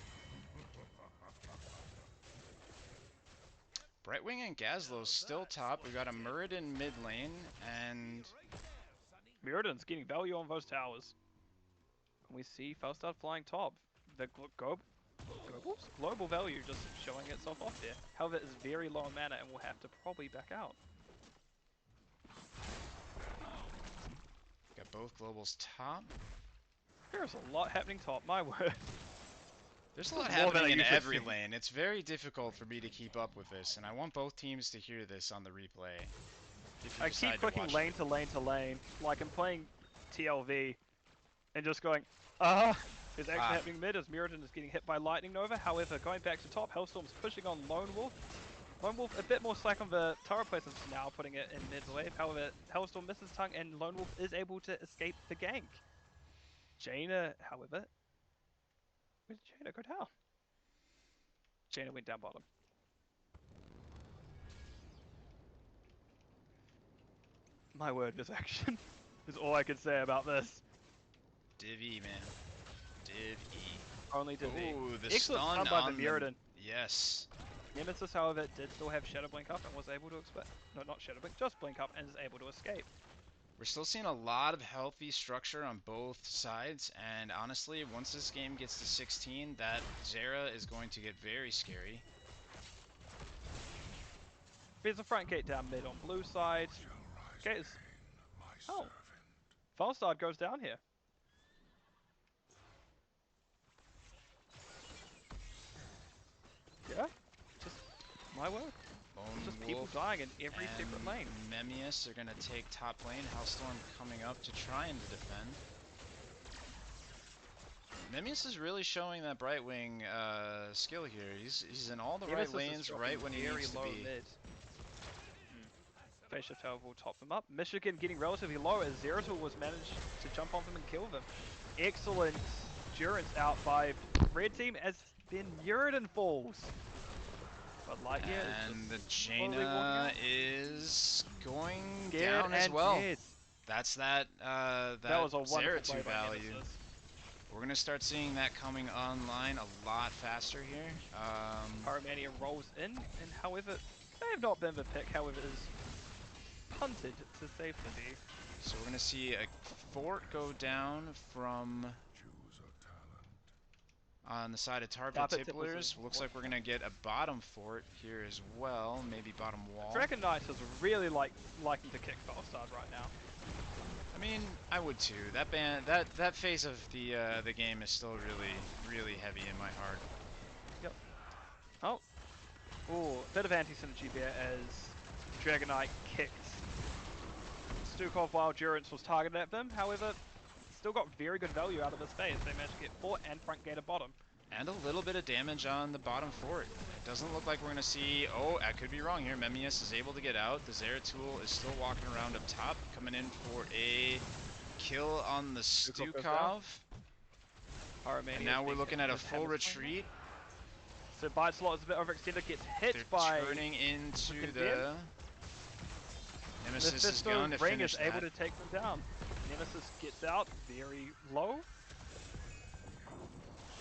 Brightwing and Gazlow still top. We've got a Muradin mid lane, and Muriden's getting value on those towers. And we see Falstad flying top. The global value just showing itself off there. However, it is very low on mana and will have to probably back out. got both globals top. There's a lot happening top, my word. There's a lot More than I happening in usually every see. lane. It's very difficult for me to keep up with this, and I want both teams to hear this on the replay. If you I decide keep to clicking watch lane it. to lane to lane, like I'm playing TLV, and just going, There's action happening mid as Muradin is getting hit by Lightning Nova. However, going back to top, Hellstorm's pushing on Lone Wolf. Lone Wolf a bit more slack on the turret placements now, putting it in mid wave. However, Hellstorm misses tongue and Lone Wolf is able to escape the gank. Jaina, however, where did Jaina go down? Jaina went down bottom. My word, this action is all I can say about this. DIV, man. DIV. Only DIV. Ooh, the Excellent stun stun by the on Muradin. Yes. Nemesis, however, did still have Shadow Blink up and was able to no, not Shadow Blink, just Blink up and is able to escape. We're still seeing a lot of healthy structure on both sides, and honestly, once this game gets to 16, that Zera is going to get very scary. There's a front gate down mid on blue side. Gate is... Oh. Falstad goes down here. Yeah. Just my word. Lone Just people Wolf dying in every and separate lane. Memmius are going to take top lane. Hellstorm coming up to try and defend. Memmius is really showing that Brightwing skill here. He's in all the right lanes right when he needs to be. Mid. Phase shift, however, will top them up. Michigan getting relatively low as Zeratul was managed to jump on them and kill them. Excellent endurance out by red team as then Muradin falls. But Lightyear And the is just slowly walking Jaina out. is going Scared down as and well. dead. That's that That was a wonderful play Zeratul by value. Nemesis. We're gonna start seeing that coming online a lot faster here. Pyromania rolls in, and however, they have not been the pick, however, is punted to safety. So we're gonna see a fort go down from on the side of Tarpit Tipplers. Looks like we're gonna get a bottom fort here as well, maybe bottom wall. Dragon Knight is really liking to kick Falstad right now. I mean, I would too. That phase of the game is still really heavy in my heart. Yep. Oh. Ooh, bit of anti-synergy there as Dragon Knight kicked Stukov while Durance was targeted at them. However, still got very good value out of this phase. They managed to get fort and front gate at bottom. And a little bit of damage on the bottom fort. It doesn't look like we're going to see... Oh, I could be wrong here. Memmius is able to get out. The Zeratul is still walking around up top, coming in for a kill on the Stukov. And now we're looking at a full retreat. So Bite Slot is a bit overextended, gets hit They're by... turning into the... Nemesis is going to finish that. Able to take them down. Nemesis gets out very low.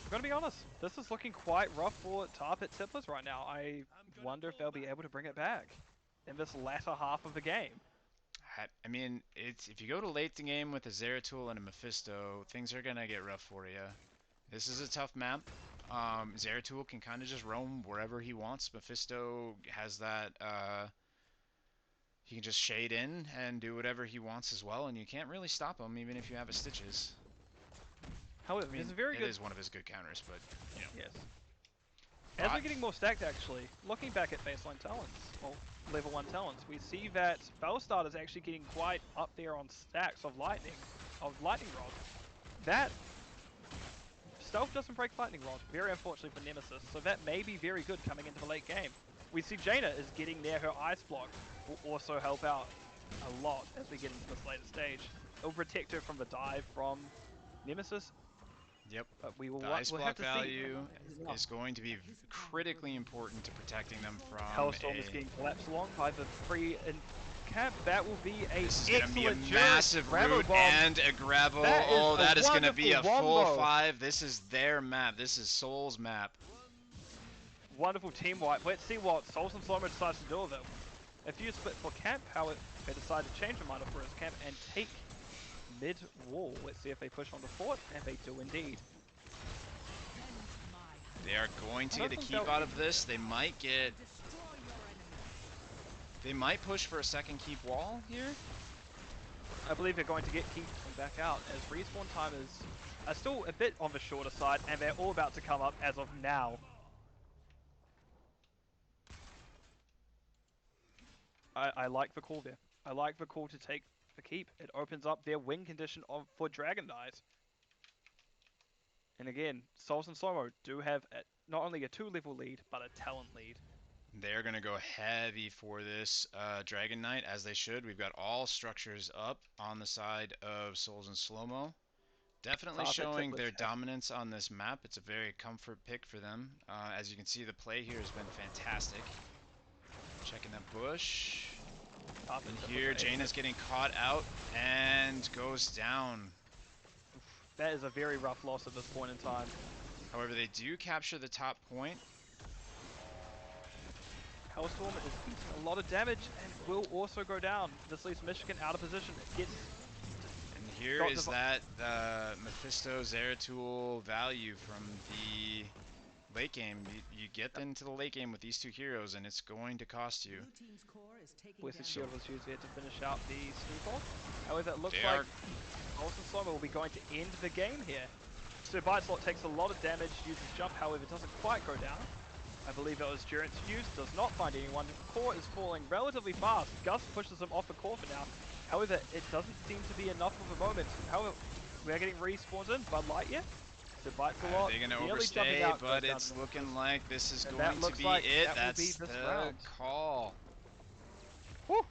I'm gonna be honest, this is looking quite rough for Tarpit Tipplers right now. I wonder if they'll be able to bring it back in this latter half of the game. I mean, if you go to late the game with a Zeratul and a Mephisto, things are gonna get rough for you. This is a tough map. Zeratul can kind of just roam wherever he wants. Mephisto has that, he can just shade in and do whatever he wants as well, and you can't really stop him even if you have a Stitches. However, I mean, it's a very good... It is one of his good counters, but, you know. Yes. As we're getting more stacked, actually, looking back at baseline talents, or level 1 talents, we see that Falstad is actually getting quite up there on stacks of lightning rod. That stealth doesn't break lightning rod, very unfortunately for Nemesis, so that may be very good coming into the late game. We see Jaina is getting near her ice block, will also help out a lot as we get into this later stage. It'll protect her from the dive from Nemesis. Yep. But we will the ice block value see. is going to be critically important to protecting them from Hellstorm is getting collapsed along by the free and camp. That will be a This is going to be a massive root and a grabo. That is going to be a full 5. This is their map. This is Soul's map. Wonderful team wipe. Let's see what Souls and Slowmo decides to do with it. A few split for camp, however, they decide to change their mind for his camp and take mid wall. Let's see if they push on the fort, and they do indeed. They are going to get a keep out of this. They might get... They might push for a second keep wall here. I believe they're going to get keep back out as respawn time is still a bit on the shorter side, and they're all about to come up as of now. I like the call there. I like the call to take the keep. It opens up their win condition for Dragon Knight. And again, Souls and Slowmo do have not only a 2-level lead, but a talent lead. They're going to go heavy for this Dragon Knight, as they should. We've got all structures up on the side of Souls and Slowmo. Definitely showing their dominance on this map. It's a very comfort pick for them. As you can see, the play here has been fantastic. Checking that bush. And here, Jaina's getting caught out and goes down. That is a very rough loss at this point in time. However, they do capture the top point. Hellstorm is eating a lot of damage and will also go down. This leaves Michigan out of position. It gets... And here is that Mephisto Zeratul value from the late game. You get into the late game with these two heroes, and it's going to cost you. Blizzard Shield was used here to finish out the snowball. However, it looks like Olsen Slowmo will be going to end the game here. So Biteslot takes a lot of damage, uses jump, however, doesn't quite go down. I believe that was Durant's use, does not find anyone. Core is falling relatively fast. Gus pushes him off the core for now. However, it doesn't seem to be enough of a moment. However, we are getting respawned in by Lightyear. So Biteslot they're going to overstay, but it's looking like this is going to be it. That's the call. Whew.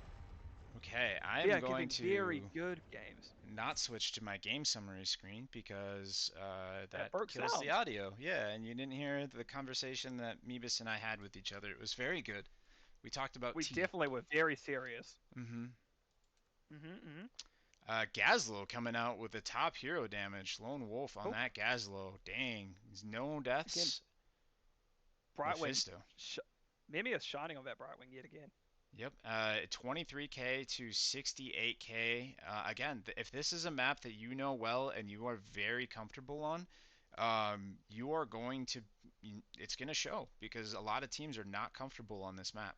Okay, I am going to very good games. Not switch to my game summary screen because that kills sound. the audio. Yeah, and you didn't hear the conversation that Meebus and I had with each other. It was very good. We talked about... We definitely were very serious. Gazlo coming out with the top hero damage. Lone Wolf on that Gazlo. Dang. There's no deaths. Brightwing. Mimi is shining on that Brightwing yet again. Yep, 23k to 68k. Again, if this is a map that you know well and you are very comfortable on, you are going to, it's going to show because a lot of teams are not comfortable on this map.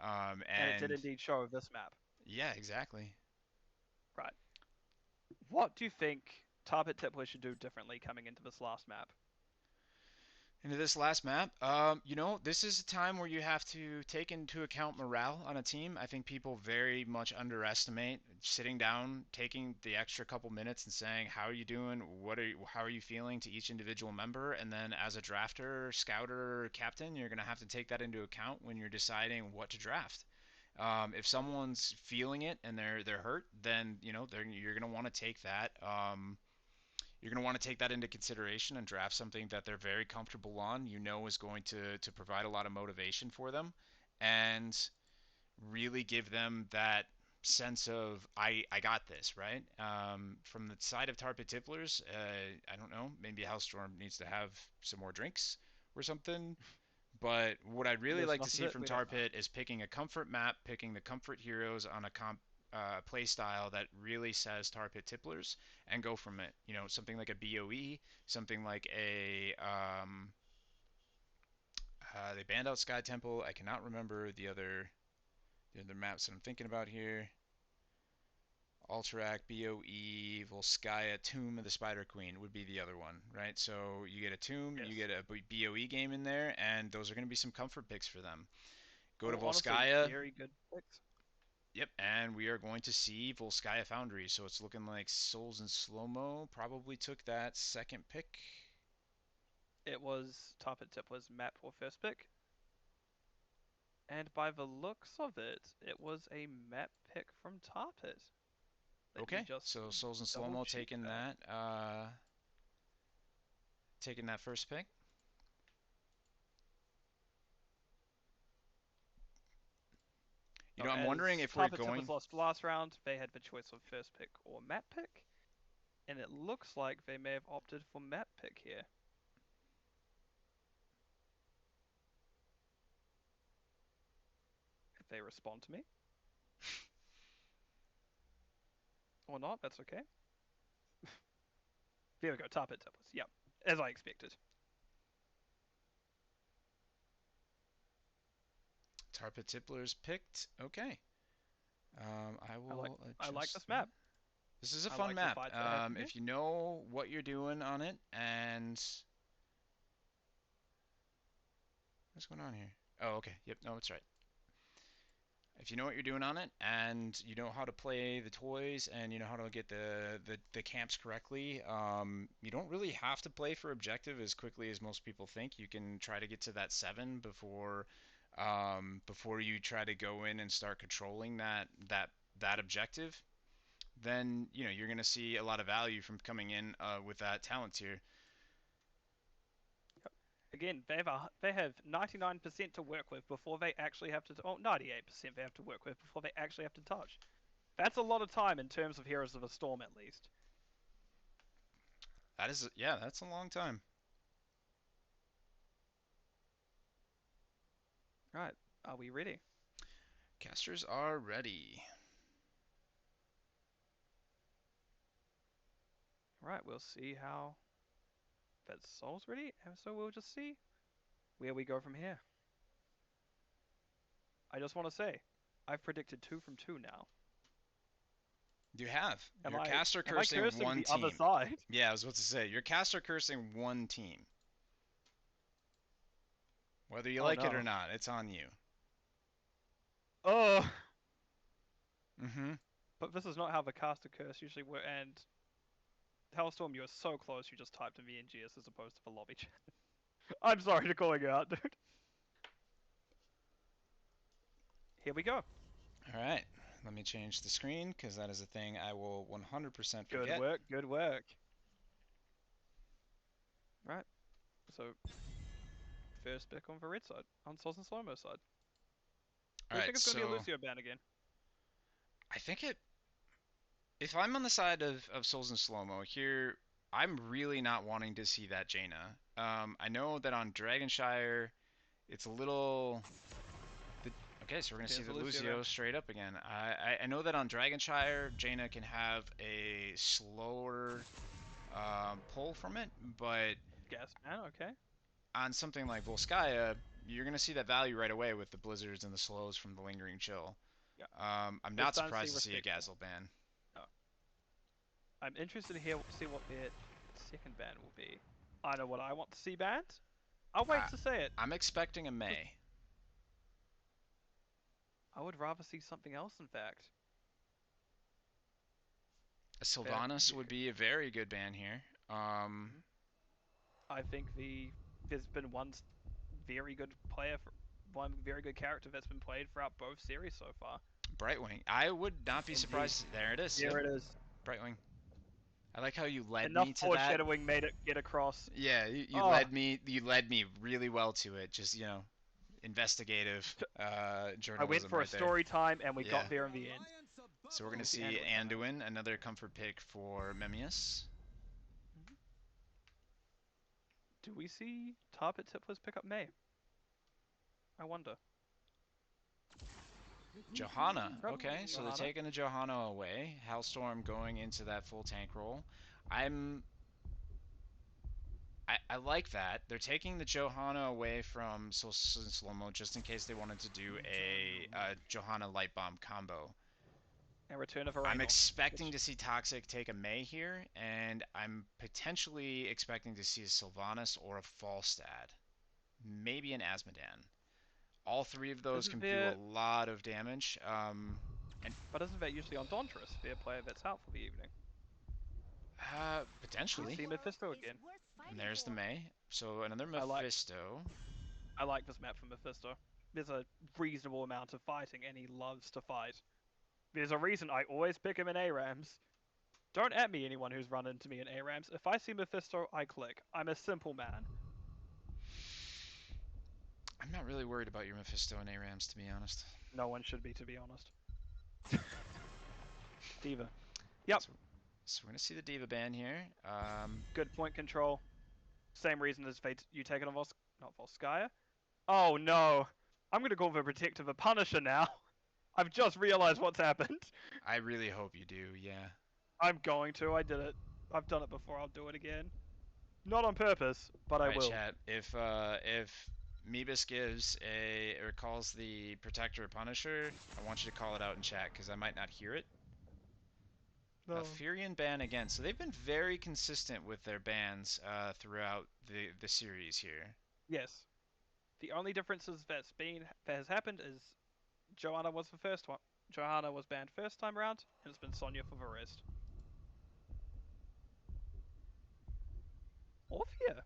And it did indeed show this map. Yeah, exactly. Right. What do you think Tarpit Tipplers should do differently coming into this last map? Into this last map, you know, this is a time where you have to take into account morale on a team. I think people very much underestimate sitting down, taking the extra couple minutes and saying, how are you doing? How are you feeling to each individual member? And then as a drafter, scouter, captain, you're going to have to take that into account when you're deciding what to draft. If someone's feeling it and they're hurt, then, you know, you're going to want to take that. You're going to want to take that into consideration and draft something that they're very comfortable on, you know, is going to provide a lot of motivation for them and really give them that sense of, I got this, right? From the side of Tarpit Tipplers, I don't know, maybe Hellstorm needs to have some more drinks or something. But what I'd really like to see from Tarpit is picking a comfort map, picking the comfort heroes on a play style that really says Tarpit Tipplers and go from it. You know, something like a BOE, something like a they banned out Sky Temple. I cannot remember the other maps that I'm thinking about here. Alterac, BOE, Volskaya, Tomb of the Spider Queen would be the other one, right? So you get a Tomb, you get a BOE game in there, and those are going to be some comfort picks for them. Go to Volskaya. Very good picks. Yep, and we are going to see Volskaya Foundry, so it's looking like Souls and Slowmo probably took that second pick. It was Tarpit Tipplers' map or first pick. And by the looks of it, it was a map pick from Tarpit. Okay, so Souls and Slowmo taking that first pick. You know, I'm wondering if we're going... Tarpit lost last round, they had the choice of first pick or map pick. And it looks like they may have opted for map pick here. if they respond to me. Or not, that's okay. There we go, tar pit Tipplers. Yep, as I expected. Tar Pit Tipplers picked. Okay. I will I like adjust this that. map. This is a I fun like the map. fights that happen here. If you know what you're doing on it and what's going on here? Oh, okay. Yep. No, it's right. If you know what you're doing on it and you know how to play the toys and you know how to get the camps correctly, you don't really have to play for objective as quickly as most people think. You can try to get to that 7 before you try to go in and start controlling that objective. Then you're going to see a lot of value from coming in with that talent tier. Yep. Again, they have 99% to work with before they actually have to. 98% they have to work with before they actually have to touch. That's a lot of time in terms of Heroes of the Storm, at least. That is, yeah, that's a long time. Right, are we ready? Casters are ready. Right, we'll see how that Soul's ready, and so we'll just see where we go from here. I just want to say, I've predicted 2 from 2 now. You have. Am Your I caster am I cursing cursing one the other team. side? Yeah, I was about to say, your caster cursing one team. Whether you Oh like it or no. not, it's on you. Oh, Mm-hmm. but this is not how the caster curse usually works. And Hellstorm, you are so close. You just typed in the NGS as opposed to the lobby chat. I'm sorry to call you out, dude. Here we go. All right. Let me change the screen because that is a thing I will 100% Good forget. work. Good work. Right. So first pick on the red side, on Souls and Slowmo side. All Do we think right, it's going to be a so Lucio ban again? I think it. If I'm on the side of Souls and Slowmo here, I'm really not wanting to see that Jaina. I know that on Dragonshire, it's a little. Okay, so we're gonna see Here's the the Lucio ban. Lucio straight up again. I know that on Dragonshire, Jaina can have a slower pull from it, but Gas ban. Okay. on something like Volskaya, you're gonna see that value right away with the blizzards and the slows from the lingering chill. Yeah. I'm This not ban surprised seems to see a respectable. Gazel ban. Oh. I'm interested to see what their second ban will be. I know what I want to see banned. I'll wait I, to say it. I'm expecting a Just May. I would rather see something else. In fact, A that Sylvanas would be a very good ban here. Mhm. I think there's been very good player, one very good character that's been played throughout both series so far. Brightwing. I would not be Indeed. surprised. There it is. Yep, There it is. Brightwing. I like how you led Enough me to that. foreshadowing made it get across. Yeah, you Oh, led me. You led me really well to it. Just investigative I went journalism for a right there. story time and we got Yeah. there in the end. So we're Do gonna we see see Anduin come out? Anduin, another comfort pick for Memmius. Mhm. Do we see Tarpit Tipplers pick up May? I wonder. Johanna. Yep, Okay, so they're Johanna. taking the Johanna away. Hellstorm going into that full tank role. I'm I like that. They're taking the Johanna away from Slowmo just in case they wanted to do a Johanna Light Bomb combo. And Return of a I'm Wrangle. expecting Which, to see Toxic take a May here, and I'm potentially expecting to see a Sylvanas or a Falstad. Maybe an Asmodan. All three of those isn't can do a there... lot of damage. And But isn't that usually on Dauntress, their player that's out for the evening? We potentially. see Mephisto again. And there's the May. So another I like Mephisto. I like this map for Mephisto. There's a reasonable amount of fighting and he loves to fight. There's a reason I always pick him in ARAMs. Don't at me, anyone who's run into me in ARAMs. If I see Mephisto, I click. I'm a simple man. I'm not really worried about your Mephisto and ARAMs, to be honest. No one should be, to be honest. D.Va. Yep. So we're gonna see the Diva ban here. Good point control. Same reason as you take it on not Volskaya. Oh no! I'm gonna call the Protector a Punisher now. I've just realized what's happened. I really hope you do. Yeah. I'm going to. I did it. I've done it before. I'll do it again. Not on purpose, but All I right, will. chat. If Meebus gives a or calls the Protector a Punisher, I want you to call it out in chat because I might not hear it. No. Furion ban again. So they've been very consistent with their bans throughout the series here. Yes. The only differences that has happened is Johanna was the first one. Johanna was banned first time around, and it's been Sonya for the rest. Orphea.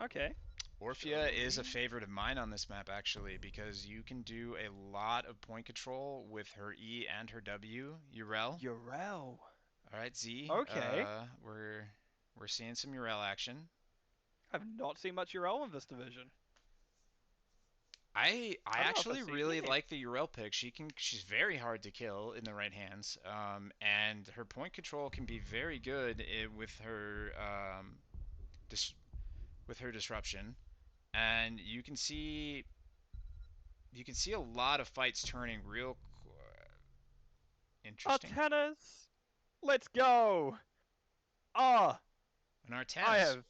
Okay. Orphea is a Jolie. favorite of mine on this map actually because you can do a lot of point control with her E and her W. Urel. Urel. All right, Z. Okay. We're seeing some Urel action. I've not seen much Urel in this division. I I don't know if I've actually seen really any. like the Urel pick. She's very hard to kill in the right hands. And her point control can be very good with her dis with her disruption. And you can see a lot of fights turning real interesting. Artanis. Let's go. Ah, An I Artanis. have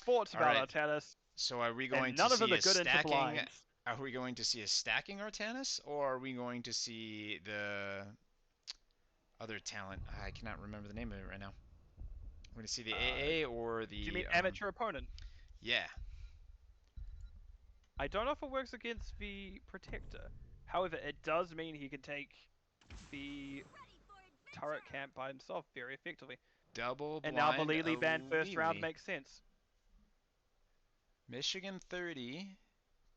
thoughts All about right. Artanis, So are we going and to none of them see are a good into stacking? blinds. Are we going to see a stacking Artanis, or are we going to see the other talent? I cannot remember the name of it right now. We're going to see the AA or Do you mean the amateur opponent? yeah. I don't know if it works against the Protector. However, it does mean he can take the turret camp by himself very effectively. Double And now the blind Lily ban first round Lily. makes sense. Michigan 30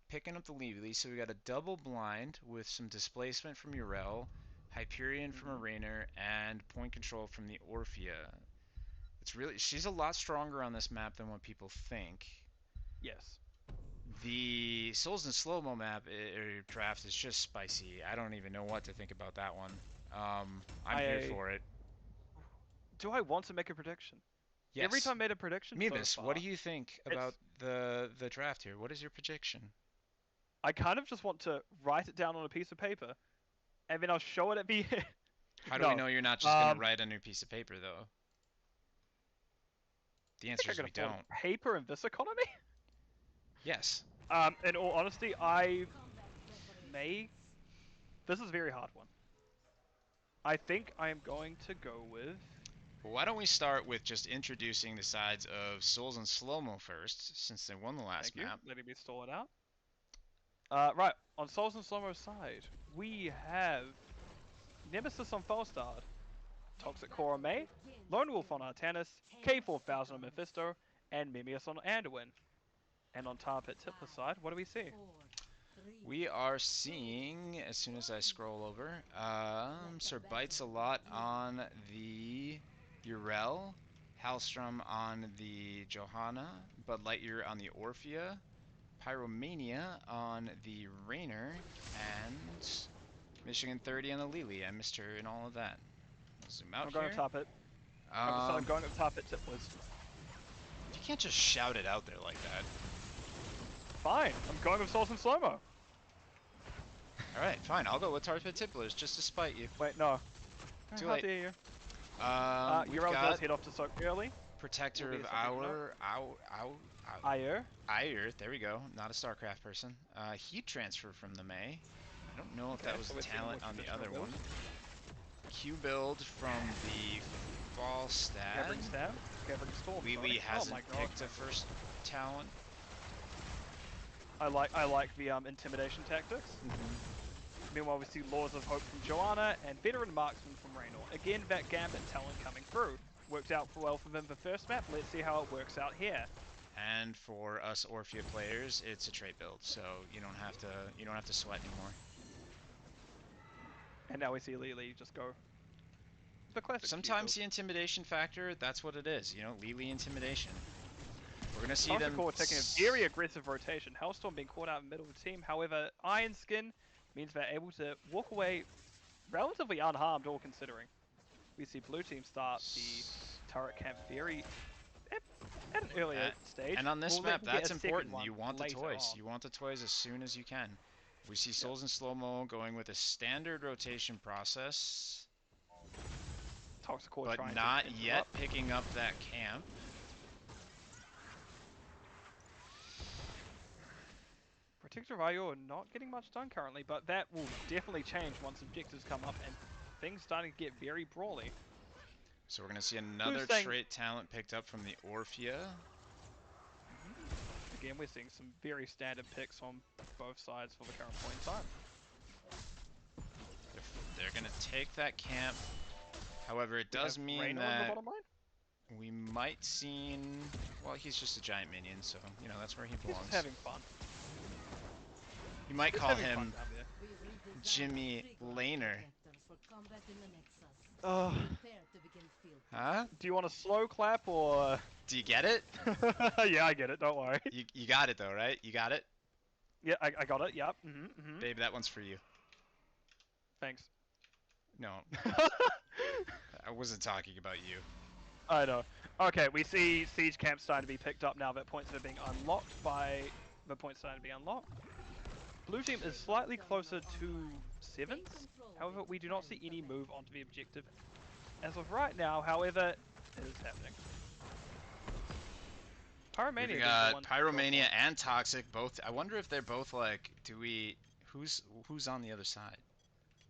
picking up the Lily. So we got a double blind with some displacement from Urel, Hyperion from a Mm-hmm. Rainer, and point control from the Orphea. She's a lot stronger on this map than what people think. Yes. The Souls and Slowmo map or draft is just spicy. I don't even know what to think about that one. I'm here I for it. do I want to make a prediction? Every Yes. time I made a prediction so Meebus, what do far, you think about it's the draft here? What is your prediction? I kind of just want to write it down on a piece of paper and then I'll show it at the How do we no. know you're not just gonna Um write a new piece of paper though? The you answer think I is can we afford don't. paper in this economy? Yes. In all honesty, I may this is a very hard one. I think I am going to go with Well, why don't we start with just introducing the sides of Souls and Slowmo first, since they won the last thank you, map. letting me stall it out. Right, on Souls and Slowmo's side, we have Nemesis on Falstad, Toxic Core on May, Lone Wolf on Artanis, K4000 on Mephisto, and Mimius on Anduin. And on top at Tipler's side, what do we see? We are seeing, as soon as I scroll over, Sir Bites a lot on the Urel, Halstrom on the Johanna, Bud Lightyear on the Orphea, Pyromania on the Rainer, and Michigan 30 on the Lily. I missed her in all of that. Zoom out I'm going to here. top it. I've decided I'm Um, going to the top at Tipler's. you can't just shout it out there like that. Fine, I'm going with Souls and Slowmo. Alright, fine. I'll go with Tarpit Tipplers just to spite you. Wait, no. Too How late. dare you? We've Urel does got head off to soak early. Protector of Albeit something to note. Ire. Ire. There we go. Not a StarCraft person. Heat transfer from the May. I don't know if Okay, that was so a we're seeing a more talent on the traditional other build. one. Q build from the Falstad. Gathering Stab. Gathering Storm, Lily sorry. Oh hasn't my god. picked a first talent. I like the intimidation tactics. Meanwhile, we see Laws of Hope from Joanna and Veteran Marksman from Raynor. Again, that Gambit talent coming through. Worked out well for them the first map. Let's see how it works out here. And for us Orphea players, it's a trait build, so you don't have to sweat anymore. And now we see Lily just go the classic Q build. Sometimes the intimidation factor, that's what it is. Lily intimidation. We're gonna see Toxic them. Core taking a very aggressive rotation. Hellstorm being caught out in the middle of the team. However, Iron Skin means they're able to walk away relatively unharmed, all considering. We see blue team start the turret camp very at an earlier stage. And on this we'll map, get that's a second important. one You want the later toys. on. You want the toys as soon as you can. We see Souls and Slowmo going with a standard rotation process, Toxicore but trying to not yet interrupt. picking up that camp. Protector Ryo not getting much done currently, but that will definitely change once objectives come up and things starting to get very brawly. So we're going to see another Who's saying... trait talent picked up from the Orphea. Again, we're seeing some very standard picks on both sides for the current point in time. They're going to take that camp. However, it does mean Reno that on the bottom line? we might see... Well, he's just a giant minion, so, you know, that's where he He's belongs. just having fun. You might He's call having him fun down there. Jimmy Laner. Uh, Huh? do you want a slow clap or... Do you get it? Yeah, I get it, don't worry. You got it, though, right? You got it? Yeah, I got it, yep. Babe, that one's for you. Thanks. No, I wasn't talking about you. I know. Okay, we see siege camps starting to be picked up now that points are being unlocked by... The points starting to be unlocked. Blue team is slightly closer to 7s. However, we do not see any move onto the objective as of right now. However, it is happening. Pyromania. We've got Pyromania and Toxic both. I wonder if they're both like, who's on the other side?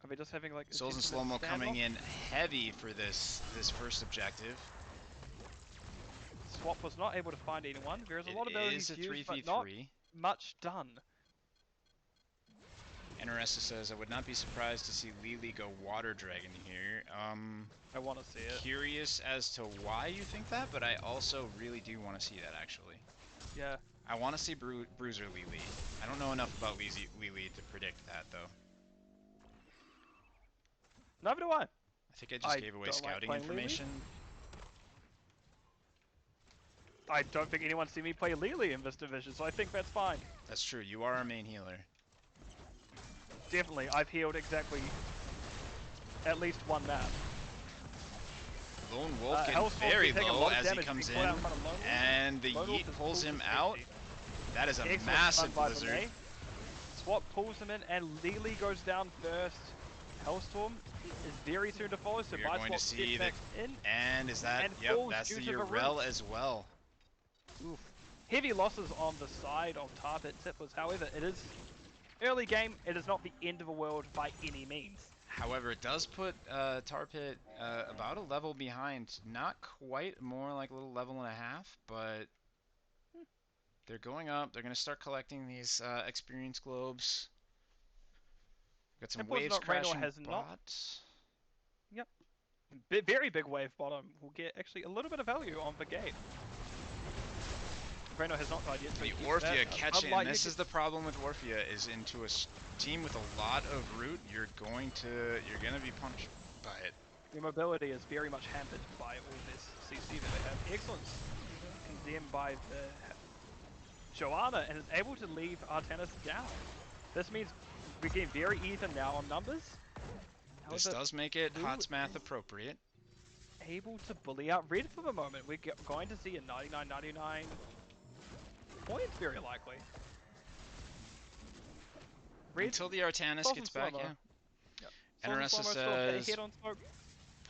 Are they just having like Souls and Slowmo coming in heavy for this first objective. Swap was not able to find anyone. There's a lot of abilities used, but not much done. Interessa says, I would not be surprised to see Lily go Water Dragon here. I want to see it. Curious as to why you think that, but I also really do want to see that, actually. Yeah. I want to see Bruiser Lily. I don't know enough about Lily to predict that, though. Neither do I. I think I just gave away scouting information. I don't think anyone's seen me play Lily in this division, so I think that's fine. That's true. You are our main healer. Definitely. I've healed exactly at least one map. Lone Wolf getting very low as he comes in, and the Yeet pulls him out. That is a massive blizzard. Swap pulls him in, and Lily goes down first. Hellstorm is very soon to follow, so we're going to see that. And is that? Yep, that's the Urel as well. Oof. Heavy losses on the side of Tarpit Tipplers. However, it is early game. It is not the end of the world by any means. However, it does put Tarpit about a level behind. Not quite, more like a little level and a half, but they're going up. They're going to start collecting these experience globes. Got some waves crashing bot. Yep. Very big wave bottom. We'll get actually a little bit of value on the gate. Reno has not died yet. So the Orphea catching, and this is the problem with Orphea, is into a team with a lot of root, you're gonna be punished by it. Your mobility is very much hampered by all this CC that they have. Excellent condemned by the Joanna, and is able to leave Artanis down. This means we're getting very even now on numbers. However, this does make it Hot's math appropriate. Able to bully out Red for the moment. We're going to see a 99-99 points, very likely. Red, until the Artanis gets back, yeah. Yep. Interessa says,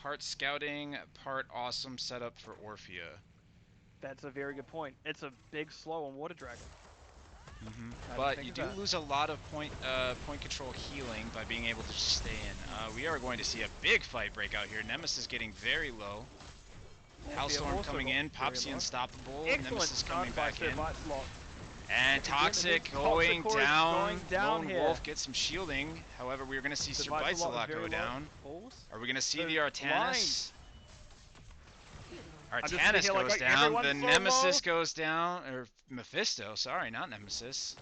part scouting, part awesome setup for Orphea. That's a very good point. It's a big slow on Water Dragon. But you do lose a lot of point control healing by being able to just stay in. We are going to see a big fight break out here. Nemesis getting very low. Hellstorm coming in, Popsy unstoppable. Nemesis coming back in. And Toxic going down. Lone Wolf gets some shielding. However, we're going to see Sir Bites a lot go down. Are we going to see the Artanis? Artanis goes down, the Nemesis goes down, or Mephisto, sorry, not Nemesis.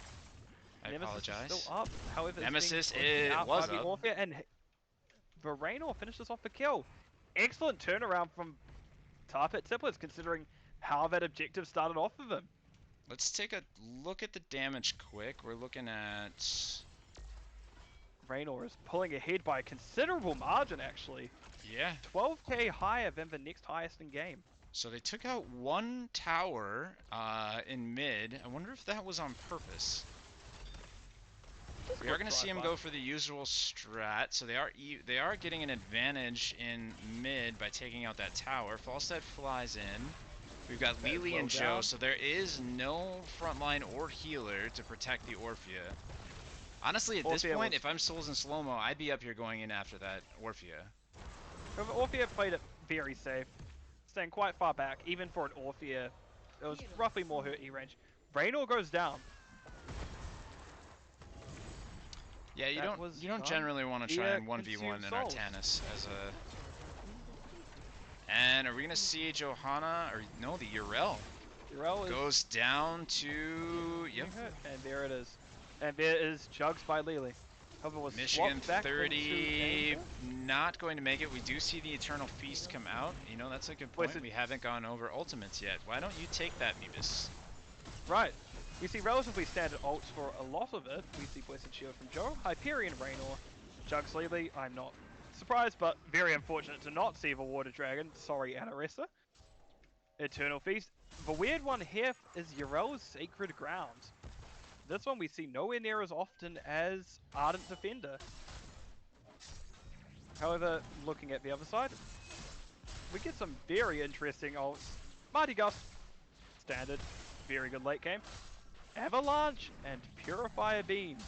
I apologize. Still up. However, Nemesis was up. And Varanor finishes off the kill. Excellent turnaround from Tarpit Tipplers, considering how that objective started off of him. Let's take a look at the damage quick. We're looking at... Raynor is pulling ahead by a considerable margin, actually. Yeah. 12k higher than the next highest in game. So they took out one tower in mid. I wonder if that was on purpose. Just We are quick going to see him drive-by. go for the usual strat, so they are getting an advantage in mid by taking out that tower. Falstad flies in. We've got That is Lily well and Joe, down. so there is no frontline or healer to protect the Orphea. Honestly, at this Orphea point, was... if I'm Souls and Slowmo, I'd be up here going in after that Orphea. Orphea played it very safe, staying quite far back, even for an Orphea. It was roughly more her E-range. Raynor goes down. Yeah, That was you don't done generally want to try via and 1v1 consumed an souls. Artanis as a... And are we going to see Johanna, or no, the Urel Urel is goes down to... Yep. hurt, and there it is. And there is Jugs by Lily. However, was Michigan swapped back 30, into not going to make it. We do see the Eternal Feast come out. You know, that's a good point. Wasted. We haven't gone over ultimates yet. Why don't you take that, Meebus? Right. We see relatively standard ults for a lot of it. We see Blessed Shield from Joe, Hyperion Raynor, Jugs Lily. I'm not surprised, but very unfortunate to not see the Water Dragon. Sorry, Anaressa. Eternal Feast. The weird one here is Urel's Sacred Ground. This one we see nowhere near as often as Ardent Defender. However, looking at the other side, we get some very interesting ults. Mighty Gust, standard, very good late game. Avalanche and Purifier Beam.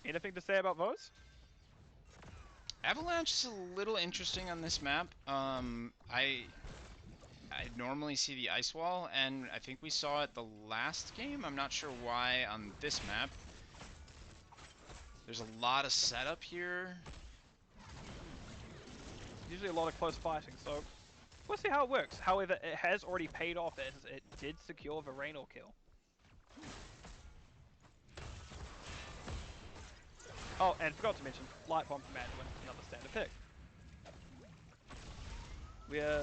Anything to say about those? Avalanche is a little interesting on this map. I normally see the ice wall, and I think we saw it the last game. I'm not sure why on this map. There's a lot of setup here. Usually a lot of close fighting, so we'll see how it works. However, it has already paid off as it did secure the Raynor kill. Oh, and forgot to mention, Light Bomb from Adwin, another standard pick. We're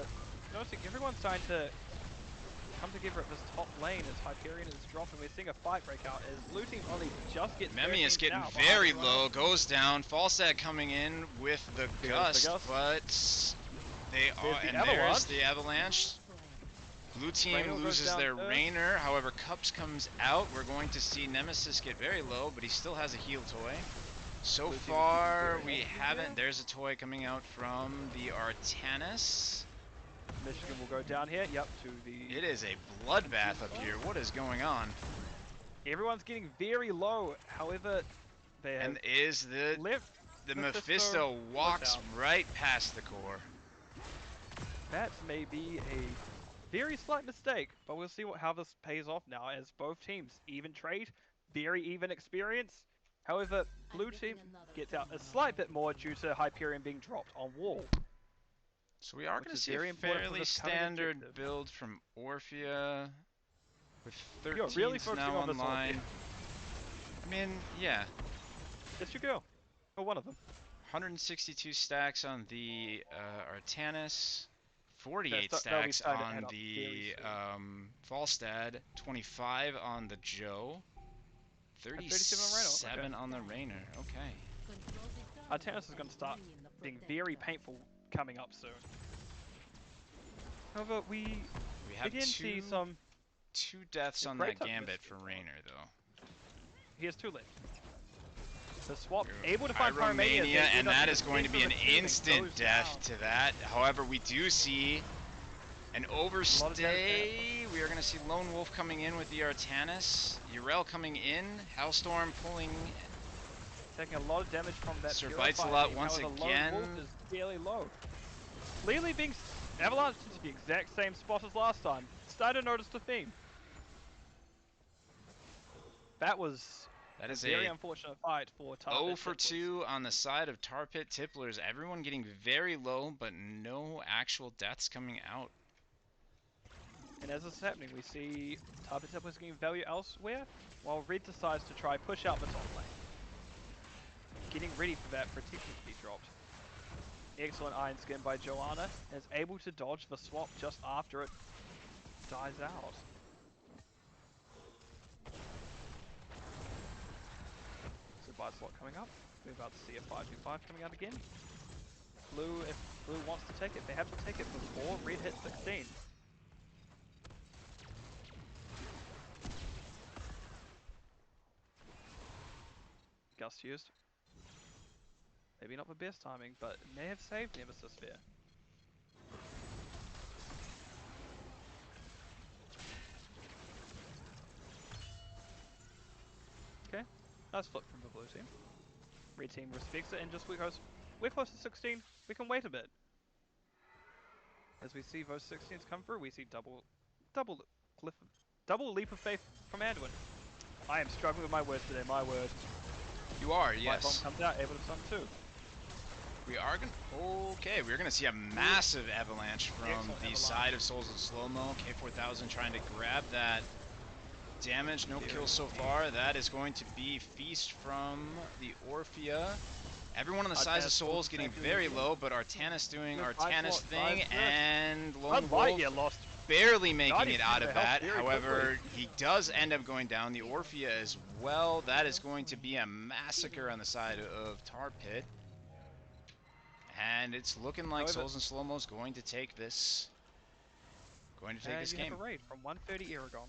noticing everyone's starting to come together at this top lane as Hyperion is dropping. We're seeing a fight break out as blue team only just gets Memi is 13th getting now very behind everyone low, else. goes down. Falstad coming in with the There's the gust, Gust. but they are, There's the and Avalanche. there's the avalanche. Blue team Raynor goes loses down their first. Raynor, however Cups comes out. We're going to see Nemesis get very low, but he still has a heal toy. So Blue team is far, keeping we very active haven't. there. There's a toy coming out from the Artanis. Michigan will go down here. Yep, to the... It is a bloodbath up here. What is going on? Everyone's getting very low. However, they have And is left the Mephisto Mephisto walks out. right past the core. That may be a very slight mistake, but we'll see how this pays off now as both teams even trade, very even experience. However, blue team gets out a slight bit more due to Hyperion being dropped on wall. So we are Which going to is see very a important for fairly this coming standard objective. build from Orphea with You're really 13s focusing now on this online. Orphea. I mean, yeah, Yes, you go. Or one of them. 162 stacks on the Artanis, 48 That'll be stacks starting to on add up very the soon. Falstad, 25 on the Joe, And 37 on Raynor. 37 Okay. on the Raynor. Okay. Artanis is going to start being very painful coming up soon. However, we We have again see some... two deaths on great that touch Gambit missed. for Raynor, though. He has two left. The swap, able to find Pyromania, Pyromania, they end and up that in is the going to be center an of the team and instant goes death down. to that. However, we do see an overstay. We are going to see Lone Wolf coming in with the Artanis. Urel coming in. Hellstorm pulling. Taking a lot of damage from that Sir Purifier Bites a lot beam. once However, again. Lone Wolf is fairly low. Lily being Avalanche to the exact same spot as last time. Starting to notice the theme. That was That is very a unfortunate fight for Tar 0 Pit for Tipplers. 2 on the side of Tar Pit Tipplers. Everyone getting very low, but no actual deaths coming out. And as this is happening, we see Tar Pit Tipplers getting value elsewhere, while Red decides to try push out the top lane. Getting ready for that protection to be dropped. Excellent Iron Skin by Joanna, is able to dodge the swap just after it dies out. So buy slot coming up. We're about to see a 5v5 coming out again. Blue, if Blue wants to take it. They have to take it before red hits 16. Gust used. Maybe not the best timing, but it may have saved Nemesis there. Okay, nice flip from the blue team. Red team respects it and just we're close to 16, we can wait a bit. As we see those 16s come through, we see double leap of faith from Anduin. I am struggling with my words today, my word. You are, Light bomb yes. comes out, able to stun too. We are gonna. Okay, we're gonna see a massive avalanche from Excellent the avalanche. side of Souls of Slowmo. K4000 trying to grab that damage. No Very kills so far. That is going to be feast from the Orphea. Everyone on the sides of Artanis Souls falls getting exactly very as low, but Artanis doing Good Artanis thing, five and Lone Bud Light Wolf lost barely making 90% it out of of their health that. very However, quickly. he does end up going down. The Orphea as well. That is going to be a massacre on the side of Tar Pit. And it's looking like However, Souls and Slowmo is going to take this. Going to take and this you have a game. raid from 130 Aragon.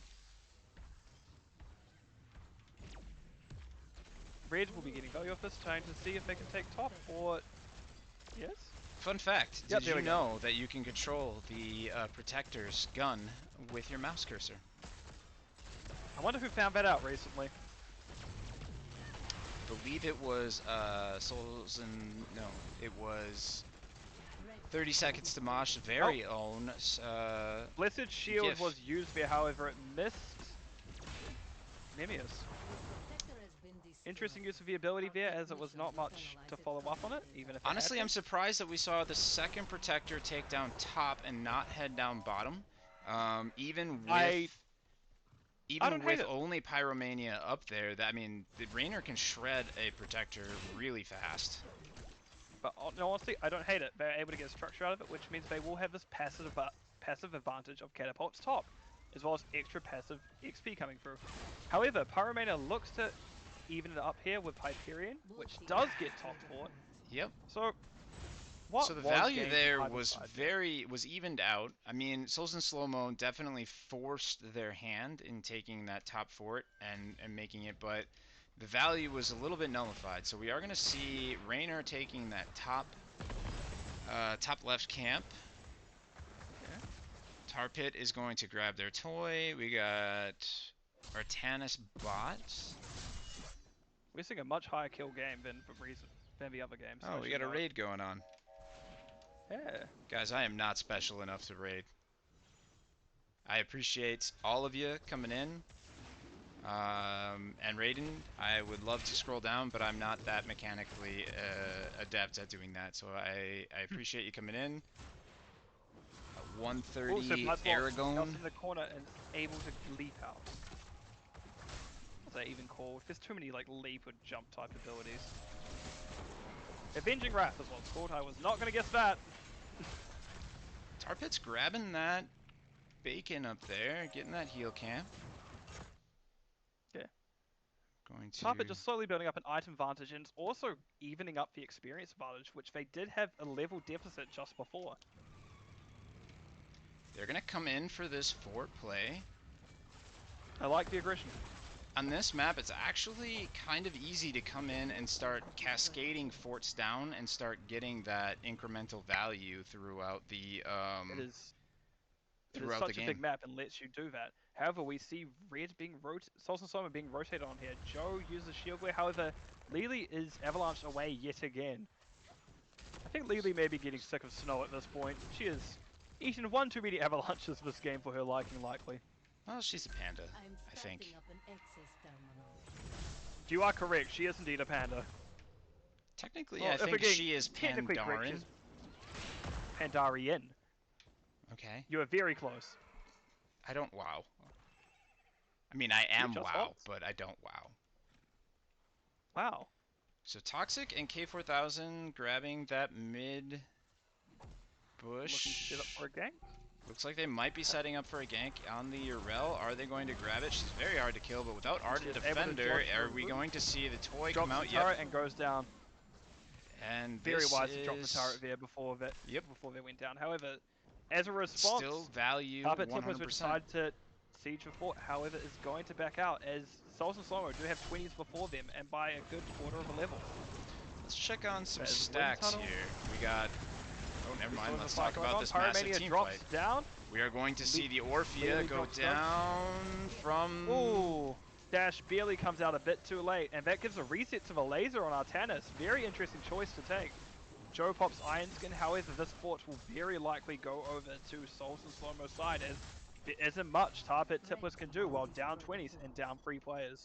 Red will be getting value off this, trying to see if they can take top or... Yes? Fun fact, Yep, did there you we go. know that you can control the Protector's gun with your mouse cursor? I wonder who found that out recently. I believe it was Souls and... No, it was 30 Seconds to Mosh's very own Blessed Shield GIF. was used there, however it missed Nemesis. Interesting use of the ability there, as it was not much to follow up on it, even if it Honestly, had I'm surprised that we saw the second Protector take down top and not head down bottom. Even I don't hate with it. only Pyromania up there, I mean, the Rainer can shred a Protector really fast. But no, honestly, I don't hate it. They're able to get structure out of it, which means they will have this passive advantage of Catapult's top, as well as extra passive XP coming through. However, Pyromania looks to even it up here with Hyperion, which does get top fort. Yep. So, what So the was value gained there either was side? was evened out. I mean, Souls and Slowmo definitely forced their hand in taking that top fort and making it, but the value was a little bit nullified. So we are going to see Raynor taking that top left camp. Okay. Tar Pit is going to grab their toy. We got Artanis bot. We're seeing a much higher kill game than the other games. Oh, we got a raid going on. Yeah. Guys, I am not special enough to raid. I appreciate all of you coming in and raiding. I would love to scroll down, but I'm not that mechanically adept at doing that. So I appreciate you coming in. 130 Aragon. in the corner and able to leap out. What's that even called? There's too many like leap or jump type abilities. Avenging Wrath is what it's called. I was not gonna guess that. Tar Pit's grabbing that bacon up there, getting that heal camp. Yeah. Going to... Tar Pit just slowly building up an item advantage, and it's also evening up the experience advantage, which they did have a level deficit just before. They're going to come in for this fort play. I like the aggression. On this map, it's actually kind of easy to come in and start cascading forts down and start getting that incremental value throughout the It is throughout the such a big game. map and lets you do that. However, we see Red being Souls and Slowmo being rotated on here. Joe uses Shield Wear, however, Lily is avalanched away yet again. I think Lily may be getting sick of snow at this point. She has eaten one too many avalanches this game for her liking, likely. Well, she's a panda, I think. You are correct, she is indeed a panda. Technically, Well, I if we're think getting she is technically correct, Pandaren. she's Pandarian. Okay. You are very close. I don't WoW. I mean, I am just WoW, lost. but I don't WoW. Wow. So Toxic and K4000 grabbing that mid bush. Looking to set up for a gank. Looks like they might be setting up for a gank on the Urel. Are they going to grab it? She's very hard to kill, but without Ardent She's able to Defender, dodge are the we root. going to see the toy Drops come the out? turret Yep. and goes down. And Very this wise to drop the is, turret there before yep, they went down. However, as a still response, value Carpet Tipplers would 100%. decide to siege the fort. However, is going to back out as Souls and Slowmo do have 20s before them and by a good quarter of a level. Let's check on some That is wind stacks tunnel. here. We got, oh, never We mind. saw the Let's fight talk going about on. this massive Pyromania team drops fight. down. We are going to see the Orphea Barely go drops down. down from... Ooh, Dash barely comes out a bit too late, and that gives a reset to the laser on Artanis. Very interesting choice to take. Joe pops Iron Skin, however, this fort will very likely go over to Souls and Slowmo's side, as there isn't much Tarpit Tipplers can do while down 20s and down 3 players.